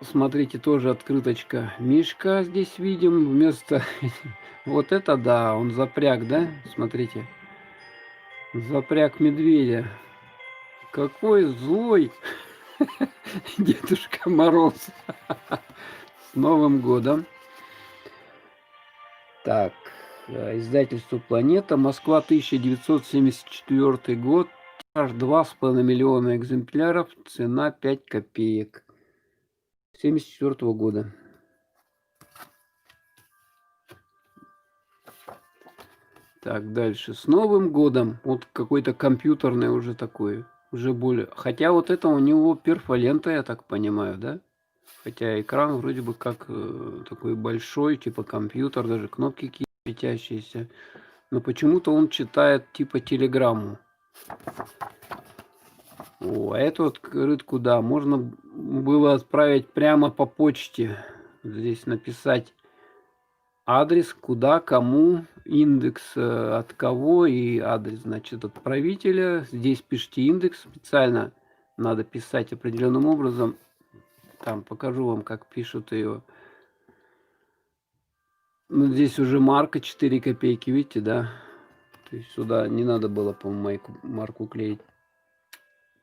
смотрите, тоже открыточка. Мишка здесь видим вместо... Вот это да, он запряг, да? Смотрите. Запряг медведя. Какой злой Дедушка Мороз. С Новым годом. Так, издательство «Планета», Москва, 1974 год. Аж 2,5 миллиона экземпляров. Цена 5 копеек. 1974 года. Так, дальше. С Новым годом. Вот какой-то компьютерный уже такой. Уже более... Хотя вот это у него перфолента, я так понимаю, да? Хотя экран вроде бы как такой большой, типа компьютер, даже кнопки какие-то светящиеся. Но почему-то он читает типа телеграмму. О, а эту открытку, да, можно было отправить прямо по почте. Здесь написать адрес, куда, кому, индекс от кого и адрес, значит, отправителя. Здесь пишите индекс, специально надо писать определенным образом. Там покажу вам, как пишут ее. Ну, здесь уже марка 4 копейки, видите, да? То есть сюда не надо было, по-моему, марку клеить.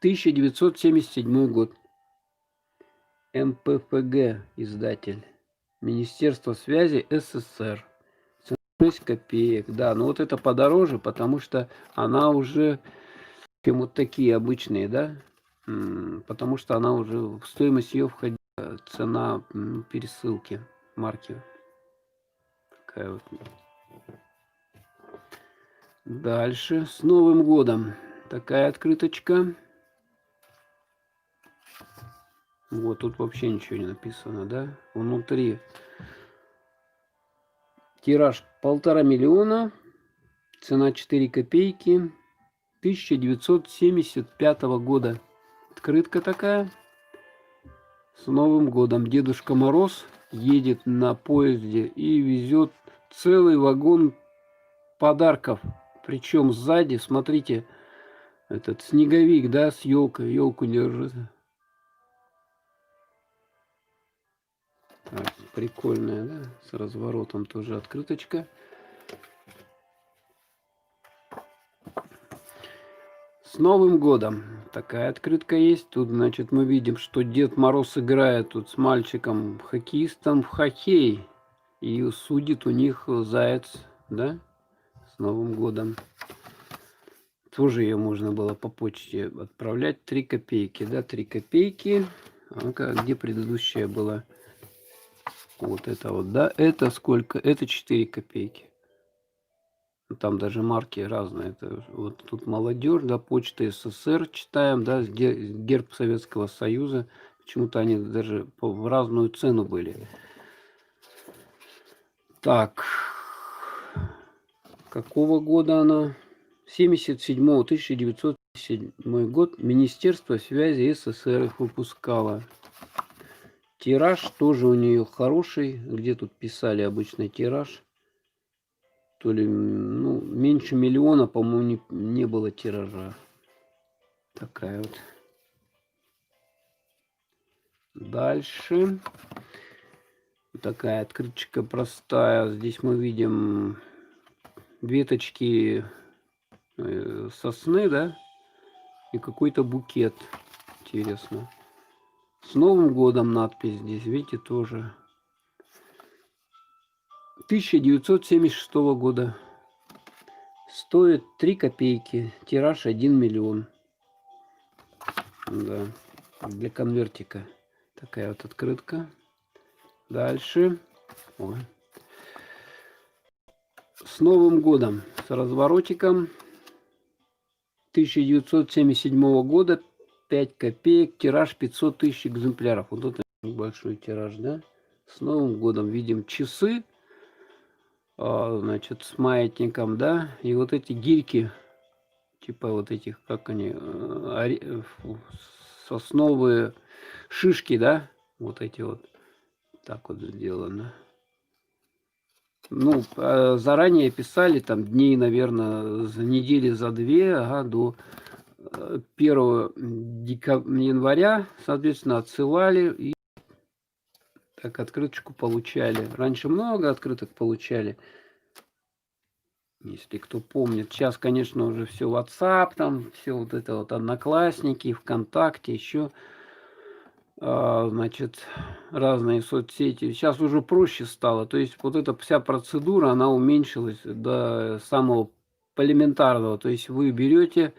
1977 год. МПФГ издатель. Министерство связи СССР. 6 копеек. Да, но вот это подороже, потому что она уже, чем вот такие обычные, да? Потому что она уже, в стоимость ее входит цена пересылки марки. Такая вот. Дальше. С Новым годом. Такая открыточка. Вот, тут вообще ничего не написано, да? Внутри тираж 1,5 миллиона. Цена 4 копейки. 1975 года. Открытка такая. С Новым годом. Дедушка Мороз едет на поезде и везет целый вагон подарков. Причем сзади, смотрите, этот снеговик, да, с елкой. Елку держит. Так, прикольная, да, с разворотом тоже открыточка. С Новым годом. Такая открытка есть. Тут, значит, мы видим, что Дед Мороз играет тут с мальчиком, хоккеистом в хоккей. И судит у них заяц, да, с Новым годом. Тоже ее можно было по почте отправлять. 3 копейки, да, 3 копейки. А где предыдущая была? Вот это вот, да, это сколько? Это 4 копейки. Там даже марки разные. Это вот тут молодежь, да, почта СССР читаем, да, герб Советского Союза. Почему-то они даже в разную цену были. Так, какого года она? 77-го, 1977 год. Министерство связи СССР их выпускало. Тираж тоже у нее хороший. Где тут писали обычный тираж? То ли, ну, меньше миллиона, по-моему, не было тиража. Такая вот. Дальше. Такая открыточка простая. Здесь мы видим веточки сосны, да? И какой-то букет. Интересно. С Новым годом надпись здесь, видите, тоже. 1976 года. Стоит 3 копейки. Тираж 1 миллион. Да. Для конвертика. Такая вот открытка. Дальше. Ой. С Новым годом. С разворотиком. 1977 года. 5 копеек. Тираж 500 тысяч экземпляров. Вот это большой тираж, да? С Новым годом. Видим часы. Значит, с маятником, да, и вот эти гирьки, типа вот этих, как они, сосновые шишки, да, вот эти вот, так вот сделано. Ну, заранее писали, там, дней, наверное, за недели, за 2, ага, до 1 января, соответственно, отсылали и так открыточку получали. Раньше много открыток получали. Если кто помнит. Сейчас, конечно, уже все WhatsApp, там все вот это вот Одноклассники, ВКонтакте, еще, значит, разные соцсети. Сейчас уже проще стало. То есть вот эта вся процедура, она уменьшилась до самого элементарного. То есть вы берете,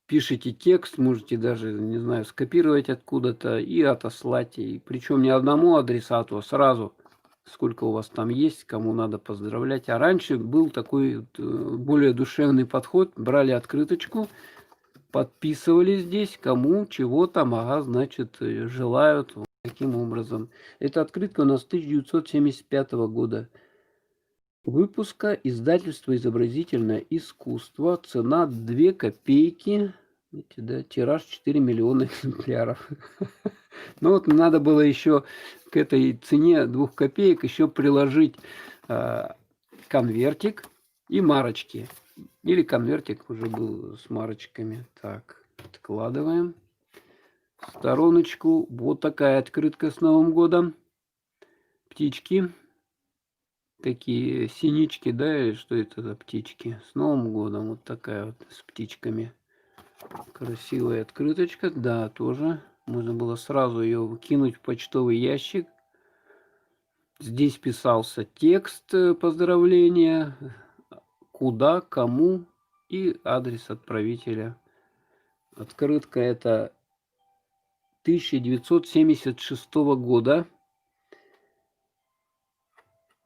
пишите текст, можете даже, не знаю, скопировать откуда-то и отослать. И причем не одному адресату, а сразу. Сколько у вас там есть, кому надо поздравлять. А раньше был такой более душевный подход. Брали открыточку, подписывали здесь, кому, чего там, ага, значит, желают. Вот таким образом. Эта открытка у нас 1975 года выпуска. Издательство «Изобразительное искусство». Цена 2 копейки. Видите, да, тираж 4 миллиона экземпляров. Ну вот надо было еще к этой цене 2 копеек еще приложить конвертик и марочки. Или конвертик уже был с марочками. Так, откладываем в стороночку. Вот такая открытка с Новым годом. Птички. Такие синички, да, или что это за птички? С Новым годом. Вот такая вот с птичками. Красивая открыточка. Да, тоже. Можно было сразу ее выкинуть в почтовый ящик. Здесь писался текст поздравления, куда, кому и адрес отправителя. Открытка это 1976 года.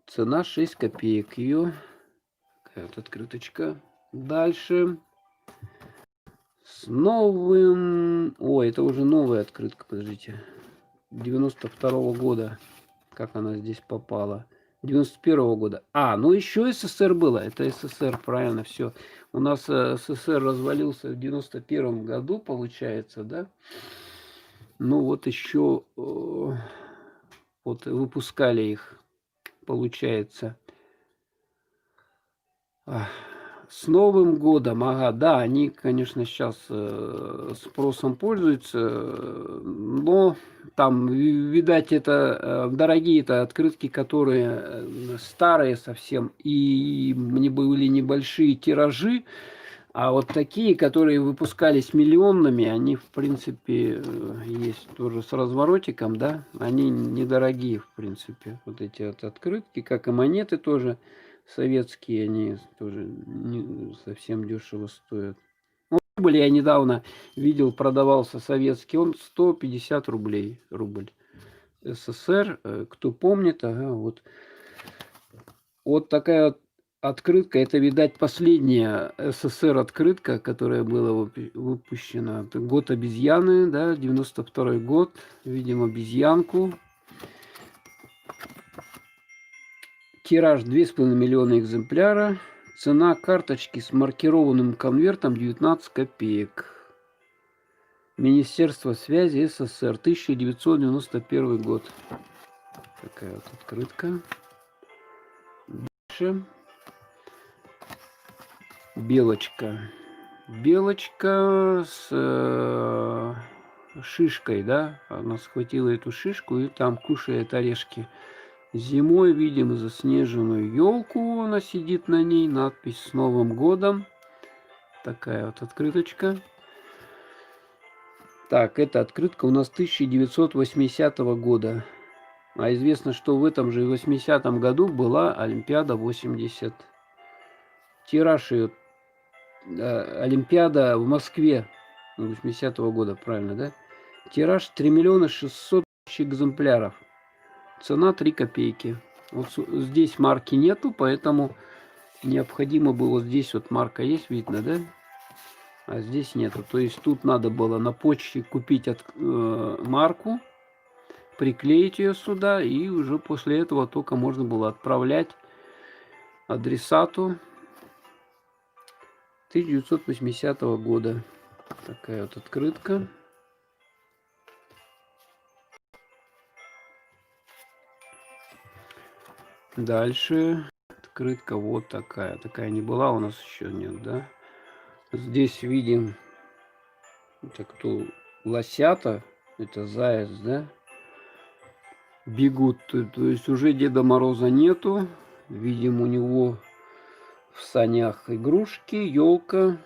Цена 6 копеек ее. Такая вот открыточка. Дальше. С новым... Ой, это уже новая открытка, подождите. 92 года. Как она здесь попала? 91 года. Ну еще СССР было. Это СССР, правильно, все. У нас СССР развалился в 91 году, получается, да? Ну вот еще вот выпускали их, получается. С Новым годом, ага, да, они, конечно, сейчас спросом пользуются, но там, видать, это дорогие-то открытки, которые старые совсем, и мне были небольшие тиражи, а вот такие, которые выпускались миллионными, они, в принципе, есть тоже с разворотиком, да, они недорогие, в принципе, вот эти вот открытки, как и монеты тоже. Советские, они тоже не совсем дешево стоят. Ну, рубль я недавно видел, продавался советский, он 150 рублей, рубль. СССР, кто помнит, ага, вот такая вот открытка, это, видать, последняя СССР открытка, которая была выпущена. Это год обезьяны, да, 92 год, видим обезьянку. Тираж 2,5 миллиона экземпляра. Цена карточки с маркированным конвертом 19 копеек. Министерство связи СССР, 1991 год. Такая вот открытка. Дальше. Белочка. Белочка с шишкой, да? Она схватила эту шишку и там кушает орешки. Зимой видим заснеженную елку, она сидит на ней, надпись «С Новым годом». Такая вот открыточка. Так, эта открытка у нас 1980 года. А известно, что в этом же 80-м году была Олимпиада 80. Тираж ее, Олимпиада в Москве 80-го года, правильно, да? Тираж 3 миллиона 600 тысяч экземпляров. Цена 3 копейки. Вот здесь марки нету, поэтому необходимо было, здесь вот марка есть, видно, да? А здесь нету. То есть тут надо было на почте купить марку, приклеить ее сюда, и уже после этого только можно было отправлять адресату. 1980 года. Такая вот открытка. Дальше открытка вот такая. Такая не была, у нас еще нет, да? Здесь видим, это кто? Лосята, это заяц, да? Бегут, то есть уже Деда Мороза нету. Видим, у него в санях игрушки, елка.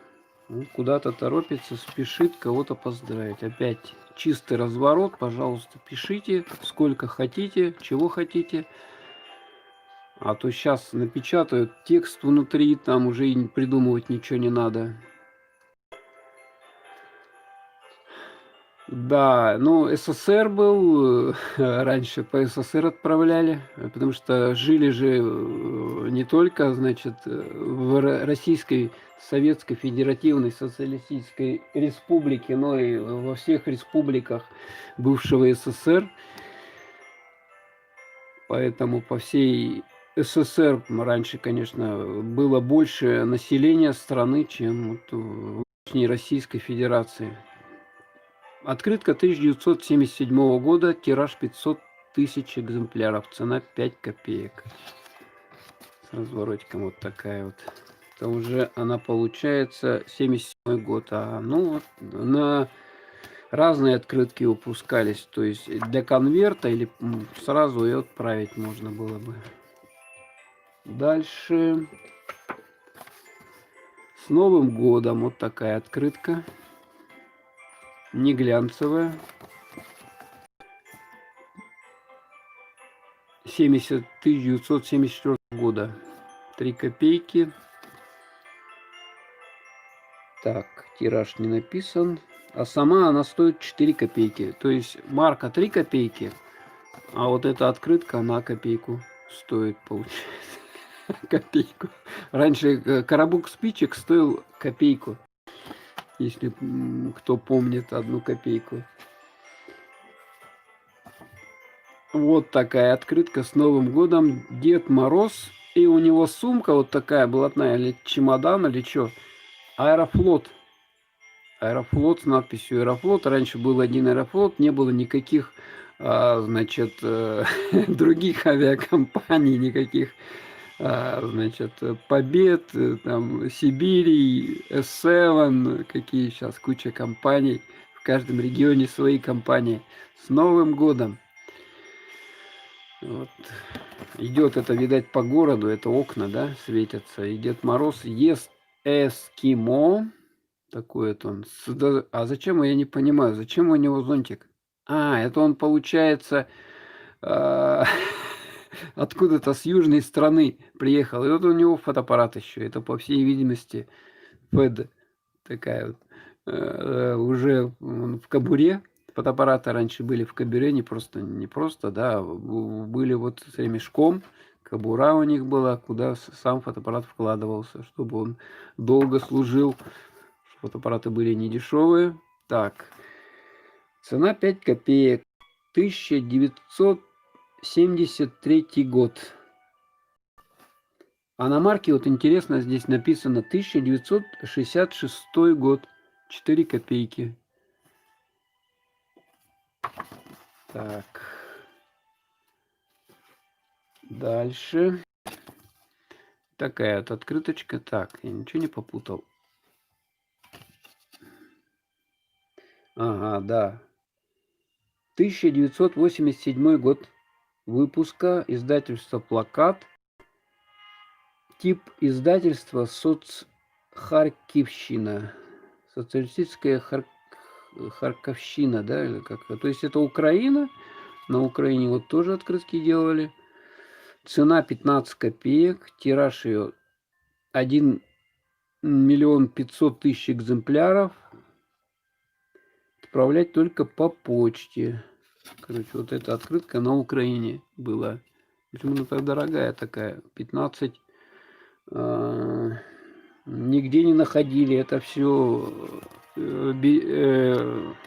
Куда-то торопится, спешит кого-то поздравить. Опять чистый разворот, пожалуйста, пишите сколько хотите, чего хотите. А то сейчас напечатают текст внутри, там уже и придумывать ничего не надо. Да, ну СССР был, раньше по СССР отправляли, потому что жили же не только, значит, в Российской Советской Федеративной Социалистической Республике, но и во всех республиках бывшего СССР. Поэтому по всей СССР раньше, конечно, было больше населения страны, чем вот в нынешней Российской Федерации. Открытка 1977 года, тираж 500 тысяч экземпляров, цена 5 копеек. с разворотиком вот такая вот. Это уже она получается 77 год. А ну вот на разные открытки выпускались. То есть для конверта или сразу ее отправить можно было бы. Дальше. С Новым годом вот такая открытка. Не глянцевая. 1974 года. 3 копейки. Так, тираж не написан. А сама она стоит 4 копейки. То есть марка 3 копейки. А вот эта открытка, она копейку стоит, получается. Копейку. Раньше коробок спичек стоил копейку. Если кто помнит 1 копейку. Вот такая открытка с Новым годом. Дед Мороз. И у него сумка вот такая блатная, или чемодан, или что. Аэрофлот. Аэрофлот с надписью Аэрофлот. Раньше был один Аэрофлот, не было никаких, значит, других авиакомпаний, никаких, значит, Побед, там, Сибири, S7, какие сейчас куча компаний. В каждом регионе свои компании. С Новым годом! Вот. Идет это, видать, по городу, это окна, да, светятся. И Дед Мороз ест эскимо. Такой это он. А зачем, я не понимаю, зачем у него зонтик? А, это он, получается, откуда-то с южной страны приехал. И вот у него фотоаппарат еще. Это, по всей видимости, Фэд такая вот. Уже в кобуре. Фотоаппараты раньше были в кобуре, не просто, да, были вот с ремешком. Кобура у них была, куда сам фотоаппарат вкладывался, чтобы он долго служил. Фотоаппараты были не дешевые. Так, цена 5 копеек. 1973 год. А на марке, вот интересно, здесь написано 1966 год. 4 копейки. Так. Дальше. Такая вот открыточка. Так, я ничего не попутал. Ага, да. 1987 год выпуска. Издательство «Плакат». Тип издательства Соцхаркивщина. Социалистическая Харьковщина, да, или как-то. То есть это Украина. На Украине вот тоже открытки делали. Цена 15 копеек. Тираж ее 1 500 000 экземпляров. Отправлять только по почте. Короче, вот эта открытка на Украине была. Почему она так дорогая такая? 15. Нигде не находили. Это все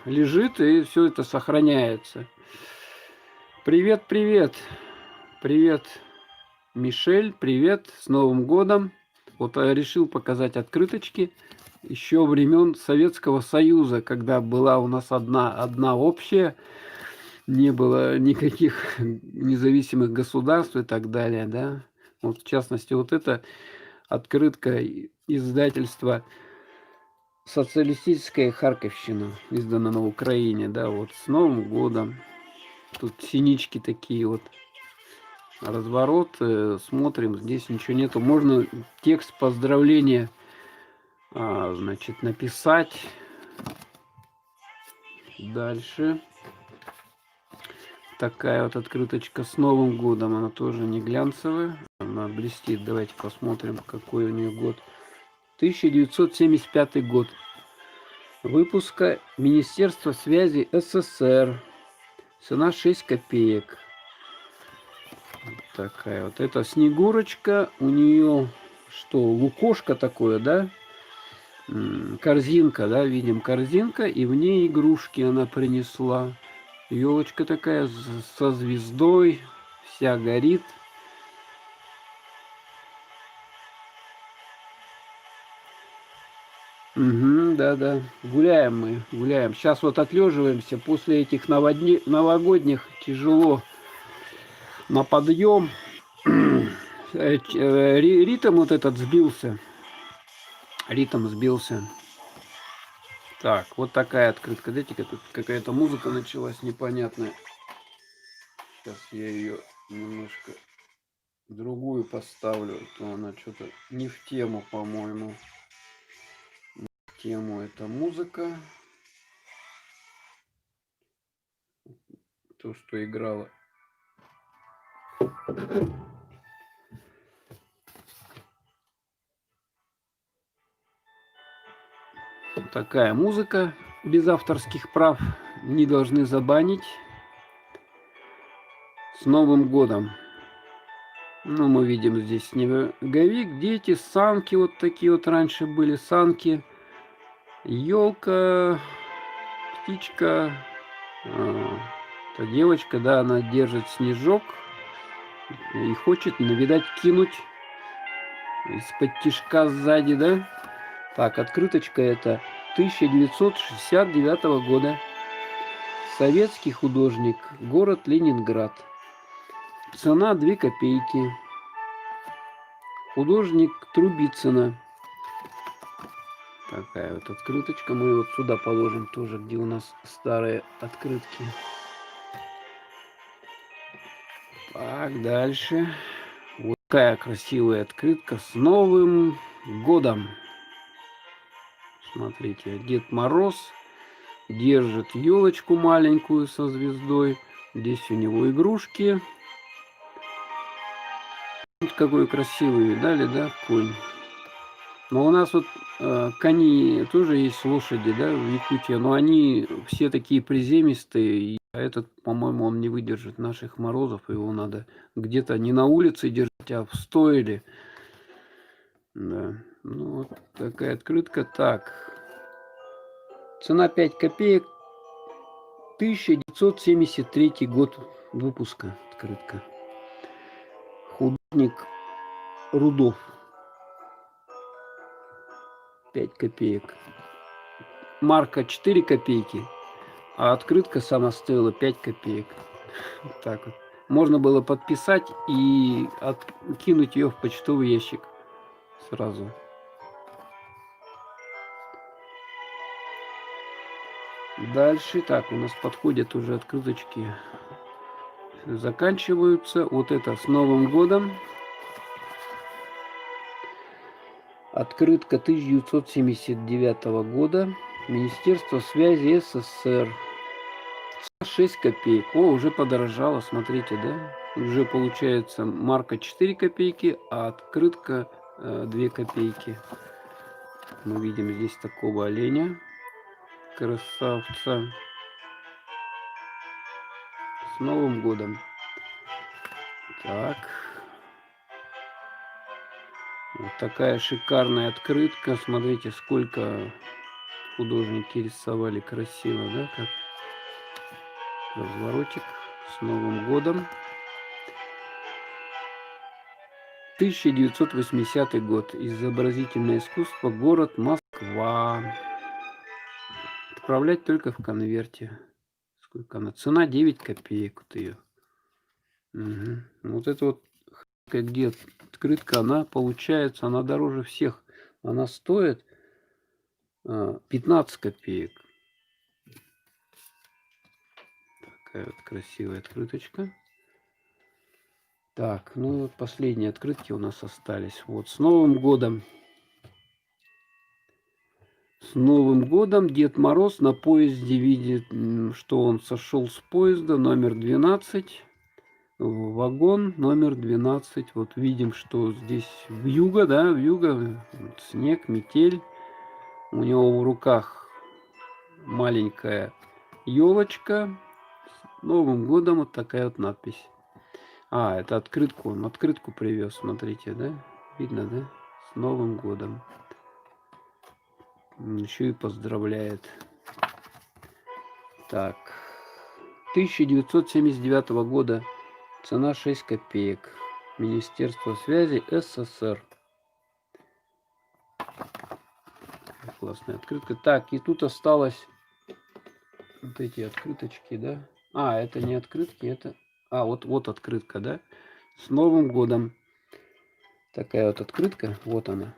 лежит и все это сохраняется. Привет, привет. Привет, Мишель. Привет. С Новым годом. Вот я решил показать открыточки еще времен Советского Союза, когда была у нас одна общая, не было никаких независимых государств и так далее, да. Вот в частности, вот эта открытка издательства «Социалистическая Харьковщина», издана на Украине, да, вот с Новым годом. Тут синички такие вот. Разворот, смотрим, здесь ничего нету. Можно текст поздравления, значит, написать. Дальше. Такая вот открыточка с Новым годом. Она тоже не глянцевая. Она блестит. Давайте посмотрим, какой у нее год. 1975 год. Выпуска Министерства связи СССР. Цена 6 копеек. Такая вот. Это Снегурочка. У нее что, лукошко такое, да? Корзинка, да, видим, корзинка. И в ней игрушки она принесла. Елочка такая со звездой. Вся горит. Угу, да-да. Гуляем мы, гуляем. Сейчас вот отлеживаемся после этих новогодних. Тяжело на подъем. Ритм вот этот сбился. Ритм сбился. Так, вот такая открытка. Видите, тут какая-то музыка началась непонятная. Сейчас я ее немножко другую поставлю. То она что-то не в тему, по-моему. Не в тему эта музыка. То, что играла. Такая музыка без авторских прав. Не должны забанить. С Новым годом! Ну, мы видим здесь снеговик, дети, санки вот такие вот раньше были, санки, елка, птичка, это девочка, да, она держит снежок и хочет, видать, кинуть из-под тишка сзади, да. Так, открыточка это 1969 года. Советский художник, город Ленинград. Цена 2 копейки. Художник Трубицына. Такая вот открыточка. Мы вот сюда положим тоже, где у нас старые открытки. Так, дальше. Вот такая красивая открытка с Новым годом. Смотрите, Дед Мороз держит елочку маленькую со звездой. Здесь у него игрушки. Вот какой красивый, видали, да, конь? Но у нас вот кони тоже есть, лошади, да, в Якутии, но они все такие приземистые, и этот, по-моему, он не выдержит наших морозов, его надо где-то не на улице держать, а в стойле. Да, ну вот такая открытка. Так, цена 5 копеек, 1973 год выпуска открытка. Художник Рудов. 5 копеек. Марка 4 копейки, а открытка сама стоила 5 копеек. Вот так вот. Можно было подписать и кинуть ее в почтовый ящик сразу. Дальше, так, у нас подходят уже открыточки. Заканчиваются. Вот это с Новым годом. Открытка 1979 года. Министерство связи СССР. 6 копеек. О, уже подорожало, смотрите, да? Уже получается марка 4 копейки, а открытка 2 копейки. Мы видим здесь такого оленя. Красавца. С Новым годом. Так. Вот такая шикарная открытка. Смотрите, сколько художники рисовали красиво, да? Как разворотик. С Новым годом. 1980 год. Изобразительное искусство. Город Москва. Отправлять только в конверте. Сколько она? Цена 9 копеек. Вот ее. Угу. Вот это вот, где открытка, она получается, она дороже всех. Она стоит 15 копеек. Такая вот красивая открыточка. Так, ну вот последние открытки у нас остались. Вот, с Новым годом. С Новым годом Дед Мороз на поезде видит, что он сошел с поезда номер 12. Вагон номер 12. Вот видим, что здесь вьюга, да, вьюга, снег, метель. У него в руках маленькая елочка. С Новым годом вот такая вот надпись. А, это открытку. Он открытку привез, смотрите, да? Видно, да? С Новым годом. Еще и поздравляет. Так. 1979 года. Цена 6 копеек. Министерство связи СССР. Классная открытка. Так, и тут осталось вот эти открыточки, да? А, это не открытки, это... А, вот открытка, да? С Новым годом. Такая вот открытка. Вот она.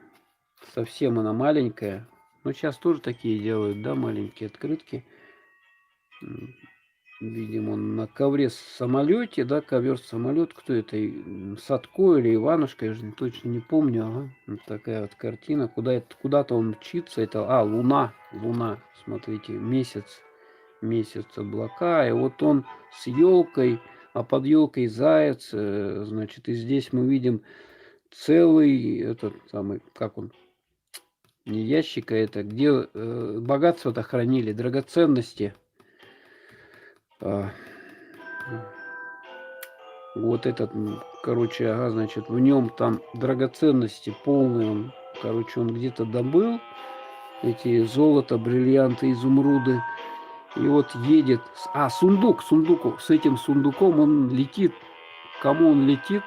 Совсем она маленькая. Но сейчас тоже такие делают, да, маленькие открытки. Видимо, на ковре самолете, да, ковер-самолет. Кто это? Садко или Иванушка, я же точно не помню. Ага. Вот такая вот картина. Куда-то он мчится. Это, Луна. Луна. Смотрите, месяц. Месяц, облака. И вот он с елкой, а под елкой заяц. Значит, и здесь мы видим целый этот самый, как он, не ящик, а это, где богатство-то хранили, драгоценности. Вот этот, короче, значит, в нем там драгоценности полные. Он, короче, он где-то добыл эти золото, бриллианты, изумруды. И вот едет, сундук, с этим сундуком он летит. Кому он летит?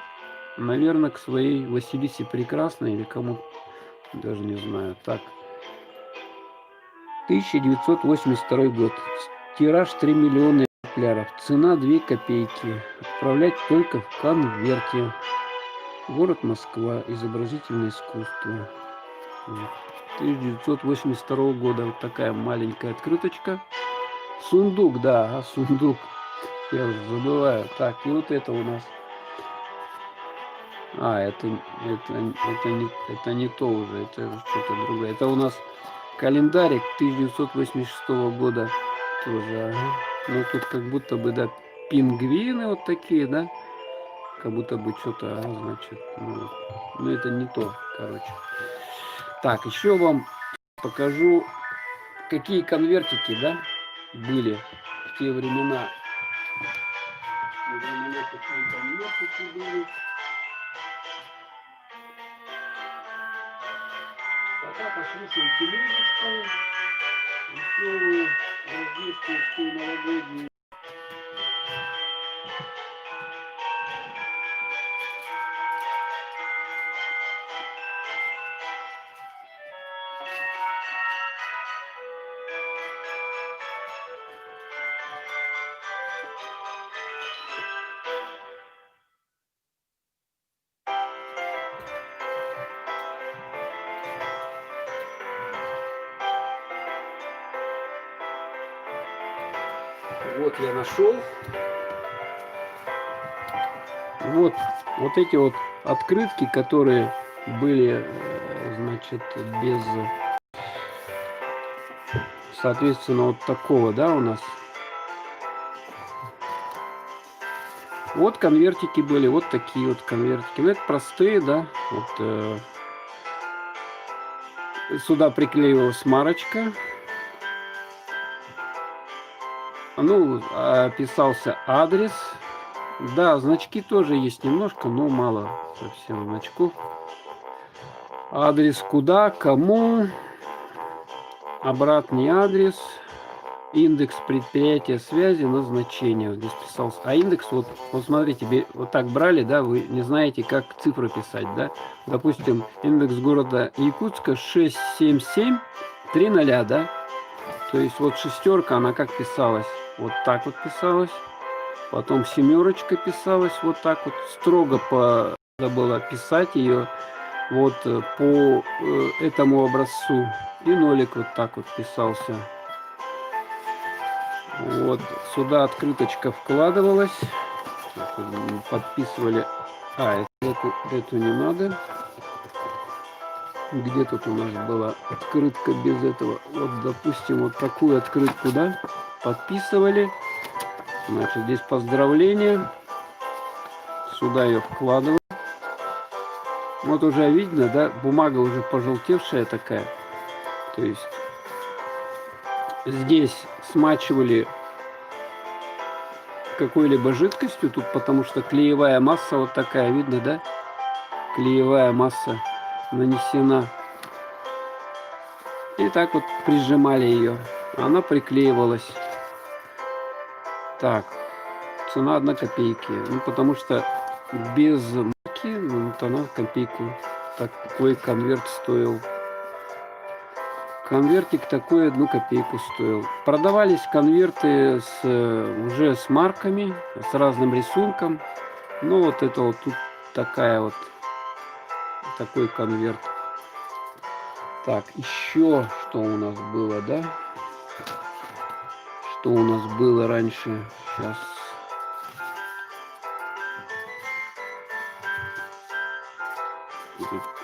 Наверное, к своей Василисе Прекрасной или кому, даже не знаю. Так, 1982 год. Тираж 3 миллиона экземпляров. Цена 2 копейки. Отправлять только в конверте. Город Москва. Изобразительное искусство. 1982 года. Вот такая маленькая открыточка. Сундук, да, сундук. Я уже забываю. Так, и вот это у нас. Это не то уже. Это что-то другое. Это у нас календарик 1986 года. Тоже, ага. Ну, тут как будто бы, да, пингвины вот такие, да? Как будто бы что-то, значит, ну, это не то, короче. Так, еще вам покажу, какие конвертики, да, были в те времена. Какие конвертики были. Пока послушаем музычку. Веселую, рождественскую, новогоднюю. Вот я нашел. Вот эти вот открытки, которые были, значит, без, соответственно, вот такого, да, у нас. Вот конвертики были, вот такие вот конвертики. Ну, это простые, да. Вот, сюда приклеивалась марочка. Ну, писался адрес. Да, значки тоже есть немножко, но мало совсем значков. Адрес куда, кому, обратный адрес, индекс предприятия связи, назначение. Вот здесь писался. А индекс, вот смотрите, вот так брали, да, вы не знаете, как цифры писать, да. Допустим, индекс города Якутска 67730, да. То есть вот шестерка, она как писалась? Вот так вот писалась. Потом семерочка писалась вот так вот. Строго надо было писать ее вот по этому образцу. И нолик вот так вот писался. Вот сюда открыточка вкладывалась. Подписывали. Эту не надо. Где тут у нас была открытка без этого? Вот, допустим, вот такую открытку, да, подписывали. Значит, здесь поздравления. Сюда ее вкладываю. Вот уже видно, да, бумага уже пожелтевшая такая. То есть здесь смачивали какой-либо жидкостью тут, потому что клеевая масса вот такая, видно, да? Клеевая масса нанесена. И так вот прижимали ее. Она приклеивалась. Так, цена 1 копейки. Ну, потому что без марки, ну, вот она копейку. Такой конверт стоил. Конвертик такой 1 копейку стоил. Продавались конверты уже с марками, с разным рисунком. Ну, вот это вот тут такая вот такой конверт. Так, еще что у нас было, да? Что у нас было раньше? Сейчас.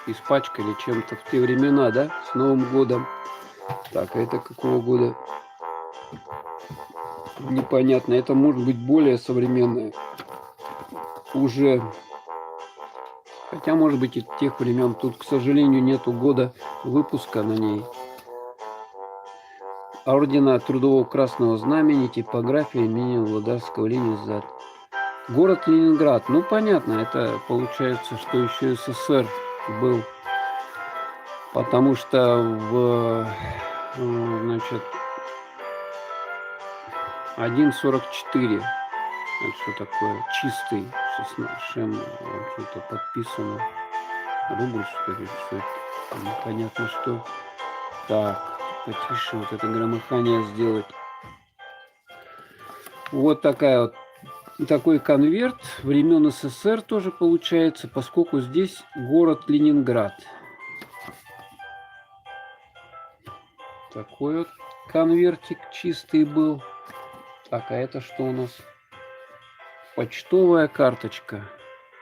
Испачкали чем-то в те времена, да? С Новым годом. Так, а это какого года? Непонятно. Это может быть более современное. Уже. Хотя, может быть, и тех времен. Тут, к сожалению, нету года выпуска на ней. Ордена Трудового Красного Знамени, типография имени Володарского Ленинзад. Город Ленинград. Ну, понятно, это получается, что еще СССР был. Потому что значит, 1,44. Это что такое? Чистый. 16 шем. Что-то подписано. Рубль, что ли? Что это? Непонятно что. Так, потише вот это громыхание сделать. Вот такая вот. Такой конверт времен СССР тоже получается, поскольку здесь город Ленинград. Такой вот конвертик чистый был. Так, а это что у нас? Почтовая карточка.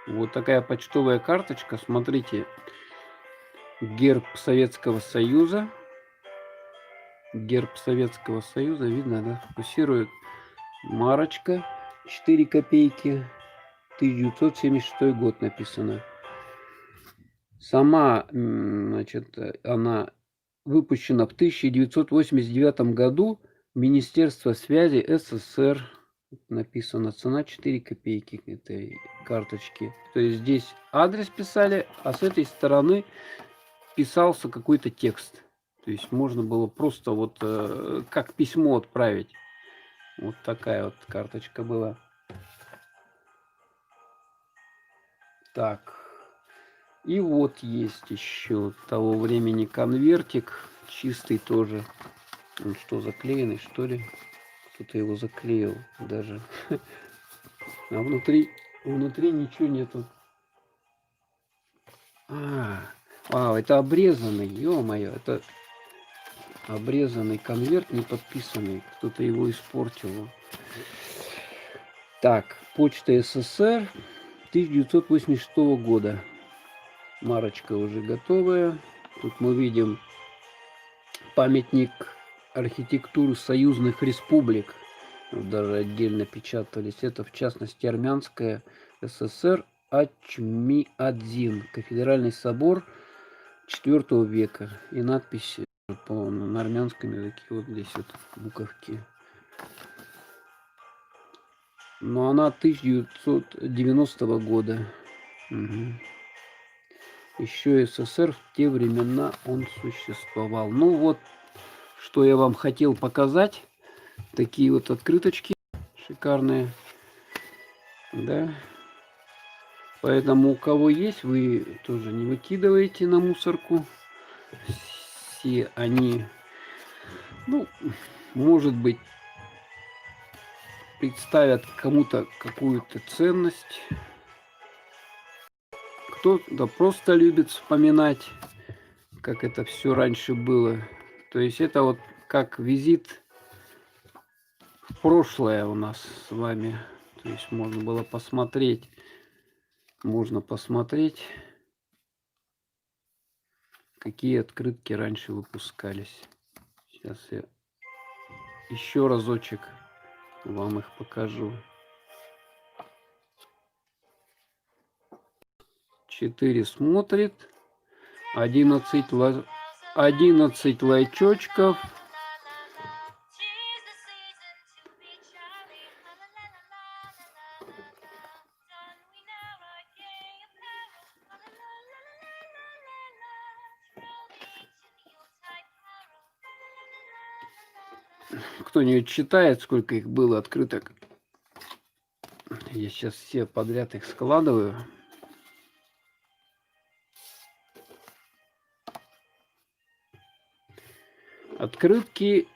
Вот такая почтовая карточка. Смотрите. Герб Советского Союза. Герб Советского Союза. Видно, да? Фокусирует. Марочка. 4 копейки. 1976 год написано. Сама, значит, она выпущена в 1989 году. Министерство связи СССР. Написано, цена 4 копейки этой карточки. То есть здесь адрес писали, а с этой стороны писался какой-то текст. То есть можно было просто вот как письмо отправить. Вот такая вот карточка была. Так. И вот есть еще того времени конвертик. Чистый тоже. Он что, заклеенный, что ли? Кто-то его заклеил даже. А внутри ничего нету. Это обрезанный, ё-моё, это обрезанный конверт, не подписанный. Кто-то его испортил. Так, почта СССР 1986 года. Марочка уже готовая. Тут мы видим памятник архитектуры союзных республик. Даже отдельно печатались. Это, в частности, Армянская ССР Ачми-Адзин. Кафедральный собор IV века. И надпись на армянском языке. Вот здесь вот буковки. Но она 1990 года. Угу. Еще СССР в те времена он существовал. Ну вот, что я вам хотел показать. Такие вот открыточки шикарные. Да. Поэтому у кого есть, вы тоже не выкидываете на мусорку. Все они, ну, может быть, представят кому-то какую-то ценность. Кто-то просто любит вспоминать, как это все раньше было. То есть это вот как визит в прошлое у нас с вами. То есть можно было посмотреть. Можно посмотреть, какие открытки раньше выпускались. Сейчас я еще разочек вам их покажу. 4 смотрит, 11 лайчочков. Кто-нибудь читает, сколько их было открыток? Я сейчас все подряд их складываю. Открытки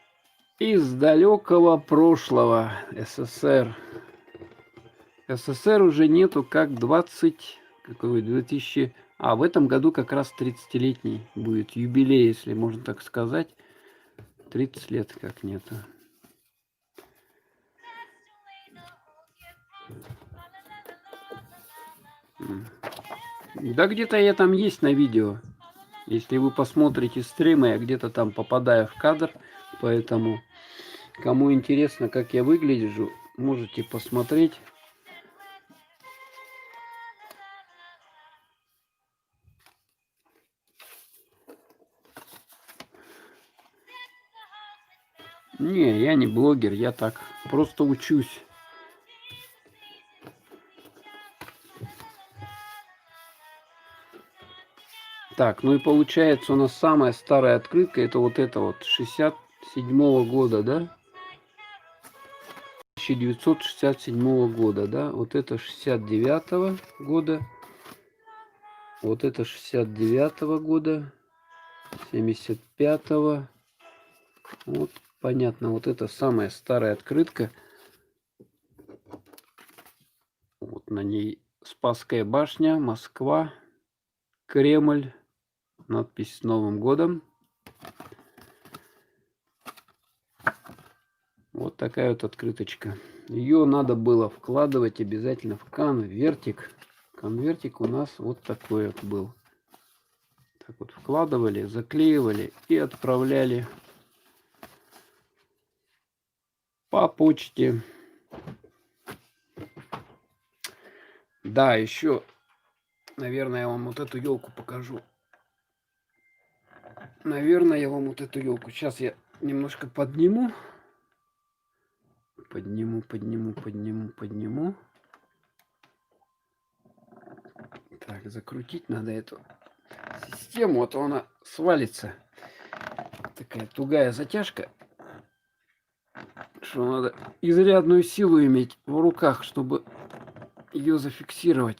из далекого прошлого СССР. СССР уже нету как 2021 А в этом году как раз 30-летний будет юбилей, если можно так сказать. 30 лет как нету. Да где-то я там есть на видео. Если вы посмотрите стримы, я где-то там попадаю в кадр. Поэтому, кому интересно, как я выгляжу, можете посмотреть. Не, я не блогер, я так просто учусь. Так, ну и получается у нас самая старая открытка, это вот 67-го года, да? 1967 года, да? Вот это 69-го года. Вот это 69-го года. 75-го. Вот, понятно, вот это самая старая открытка. Вот на ней Спасская башня, Москва, Кремль. Надпись с Новым годом. Вот такая вот открыточка. Ее надо было вкладывать обязательно в конвертик. Конвертик у нас вот такой вот был. Так вот вкладывали, заклеивали и отправляли по почте. Да, еще, наверное, я вам вот эту елку покажу. Наверное, я вам вот эту елку. Сейчас я немножко подниму. Подниму. Так, закрутить надо эту систему, а то она свалится. Такая тугая затяжка, что надо изрядную силу иметь в руках, чтобы ее зафиксировать.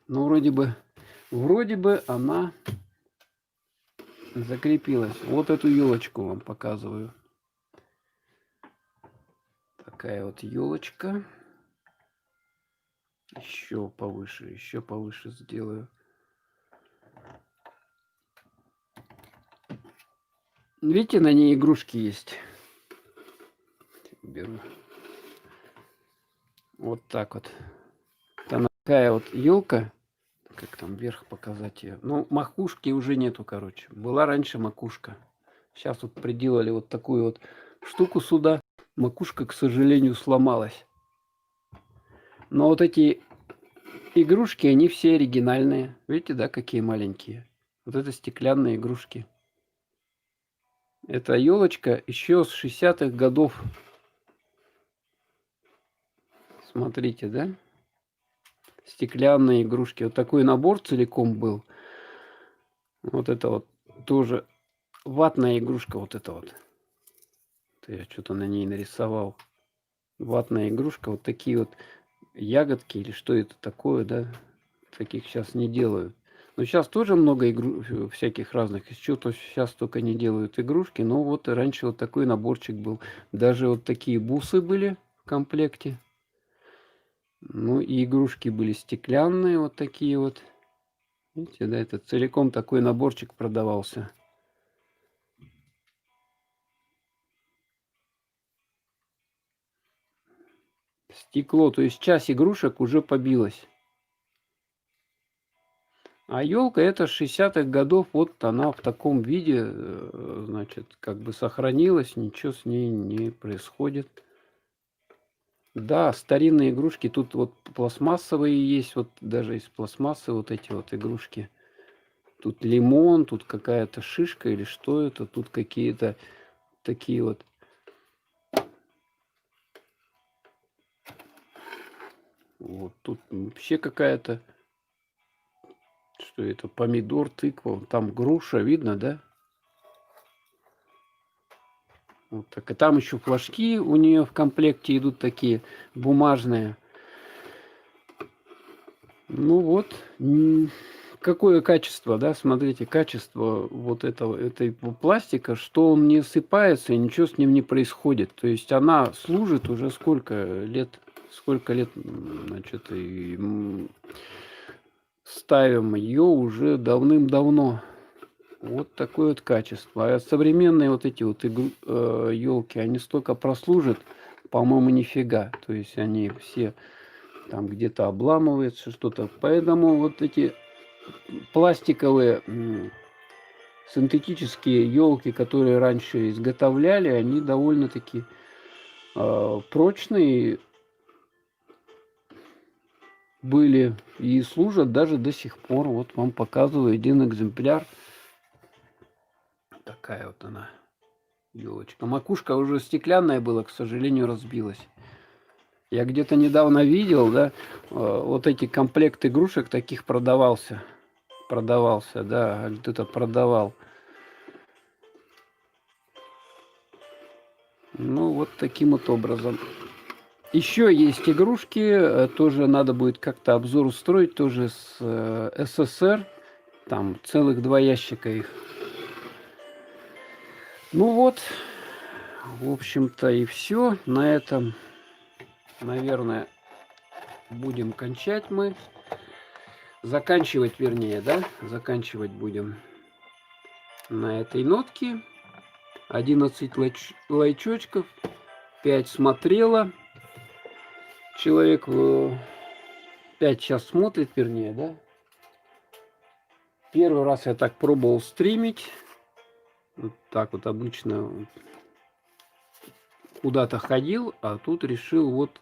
Ну, вроде бы она закрепилась. Вот эту елочку вам показываю. Такая вот елочка. Еще повыше сделаю. Видите, на ней игрушки есть. Беру. Вот так вот. Там такая вот елка. Как там вверх показать ее? Ну, макушки уже нету, короче. Была раньше макушка. Сейчас вот приделали вот такую вот штуку сюда. Макушка, к сожалению, сломалась. Но вот эти игрушки, они все оригинальные. Видите, да, какие маленькие? Вот это стеклянные игрушки. Это елочка еще с 60-х годов. Смотрите, да? Стеклянные игрушки. Вот такой набор целиком был. Вот это вот тоже ватная игрушка. Вот это вот. Я что-то на ней нарисовал. Ватная игрушка. Вот такие вот ягодки или что это такое, да? Таких сейчас не делают. Но сейчас тоже много всяких разных. Из чего-то сейчас только не делают игрушки. Но вот раньше вот такой наборчик был. Даже вот такие бусы были в комплекте. Ну и игрушки были стеклянные вот такие вот. Видите, да, это целиком такой наборчик продавался. Стекло, то есть часть игрушек уже побилась. А елка это 60-х годов, вот она в таком виде, значит, как бы сохранилась, ничего с ней не происходит. Да, старинные игрушки, тут вот пластмассовые есть, вот даже из пластмассы вот эти вот игрушки. Тут лимон, тут какая-то шишка или что это, тут какие-то такие вот. Вот тут вообще какая-то, что это, помидор, тыква, там груша, видно, да? Вот так. И там еще флажки у нее в комплекте идут такие бумажные. Ну вот, какое качество, да? Смотрите, качество вот этой пластика, что он не сыпается и ничего с ним не происходит. То есть она служит уже сколько лет, значит, и ставим ее уже давным-давно. Вот такое вот качество. А современные вот эти вот елки, они столько прослужат, по-моему, нифига. То есть они все там где-то обламываются, что-то. Поэтому вот эти пластиковые синтетические елки, которые раньше изготовляли, они довольно-таки прочные были и служат даже до сих пор. Вот вам показываю один экземпляр. Такая вот она, елочка. Макушка уже стеклянная была, к сожалению, разбилась. Я где-то недавно видел, да, вот эти комплект игрушек таких продавался. Продавался, да, где-то продавал. Ну, вот таким вот образом. Еще есть игрушки, тоже надо будет как-то обзор устроить, тоже с СССР. Там целых 2 ящика их. Ну вот, в общем-то и все. На этом, наверное, будем кончать мы. Заканчивать, вернее, да? Заканчивать будем на этой нотке. 11 лайчочков, 5 смотрела. Человек 5 сейчас смотрит, вернее, да? Первый раз я так пробовал стримить. Вот так вот обычно куда-то ходил, а тут решил вот,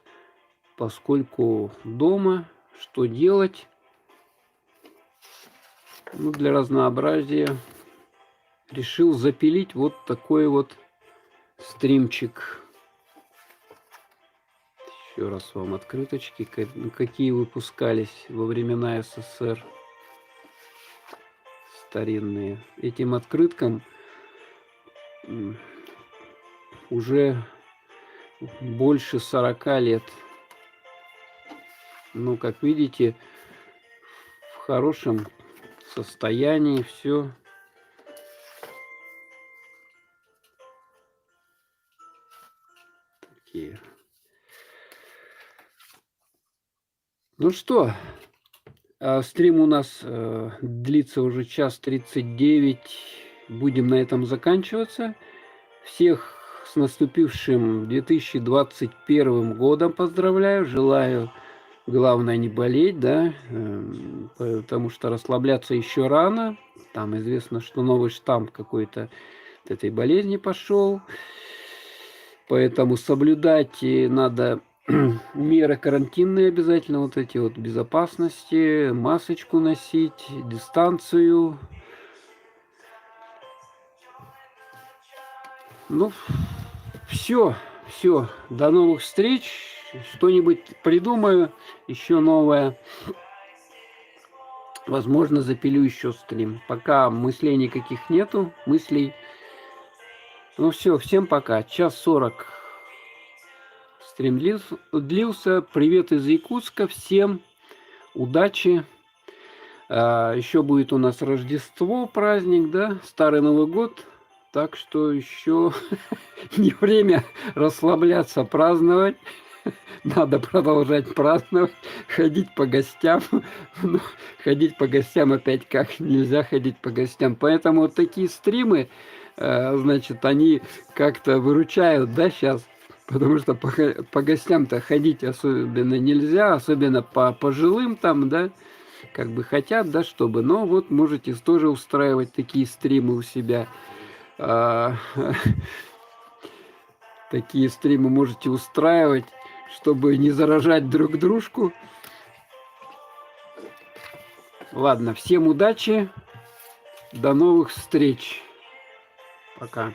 поскольку дома, что делать? Ну, для разнообразия решил запилить вот такой вот стримчик. Еще раз вам открыточки, какие выпускались во времена СССР. Старинные. Этим открыткам уже больше 40 лет. Ну, как видите, в хорошем состоянии все. Такие. Ну что, стрим у нас длится уже 1:39. Будем на этом заканчиваться. Всех с наступившим 2021 годом поздравляю. Желаю, главное, не болеть, да, потому что расслабляться еще рано. Там известно, что новый штамм какой-то этой болезни пошел. Поэтому соблюдать надо меры карантинные обязательно, вот эти вот безопасности, масочку носить, дистанцию. Ну, все, до новых встреч, что-нибудь придумаю, еще новое. Возможно, запилю еще стрим. Пока мыслей никаких нету, мыслей. Ну все, всем пока. 1:40 стрим длился. Привет из Якутска. Всем удачи. Еще будет у нас Рождество, праздник, да, Старый Новый год. Так что еще не время расслабляться, праздновать. Надо продолжать праздновать, ходить по гостям. Ну, ходить по гостям опять как нельзя ходить по гостям. Поэтому вот такие стримы, значит, они как-то выручают, да, сейчас. Потому что по гостям-то ходить особенно нельзя, особенно по пожилым там, да, как бы хотят, да, чтобы. Но вот можете тоже устраивать такие стримы у себя. Такие стримы можете устраивать, чтобы не заражать друг дружку. Ладно, всем удачи, до новых встреч. Пока.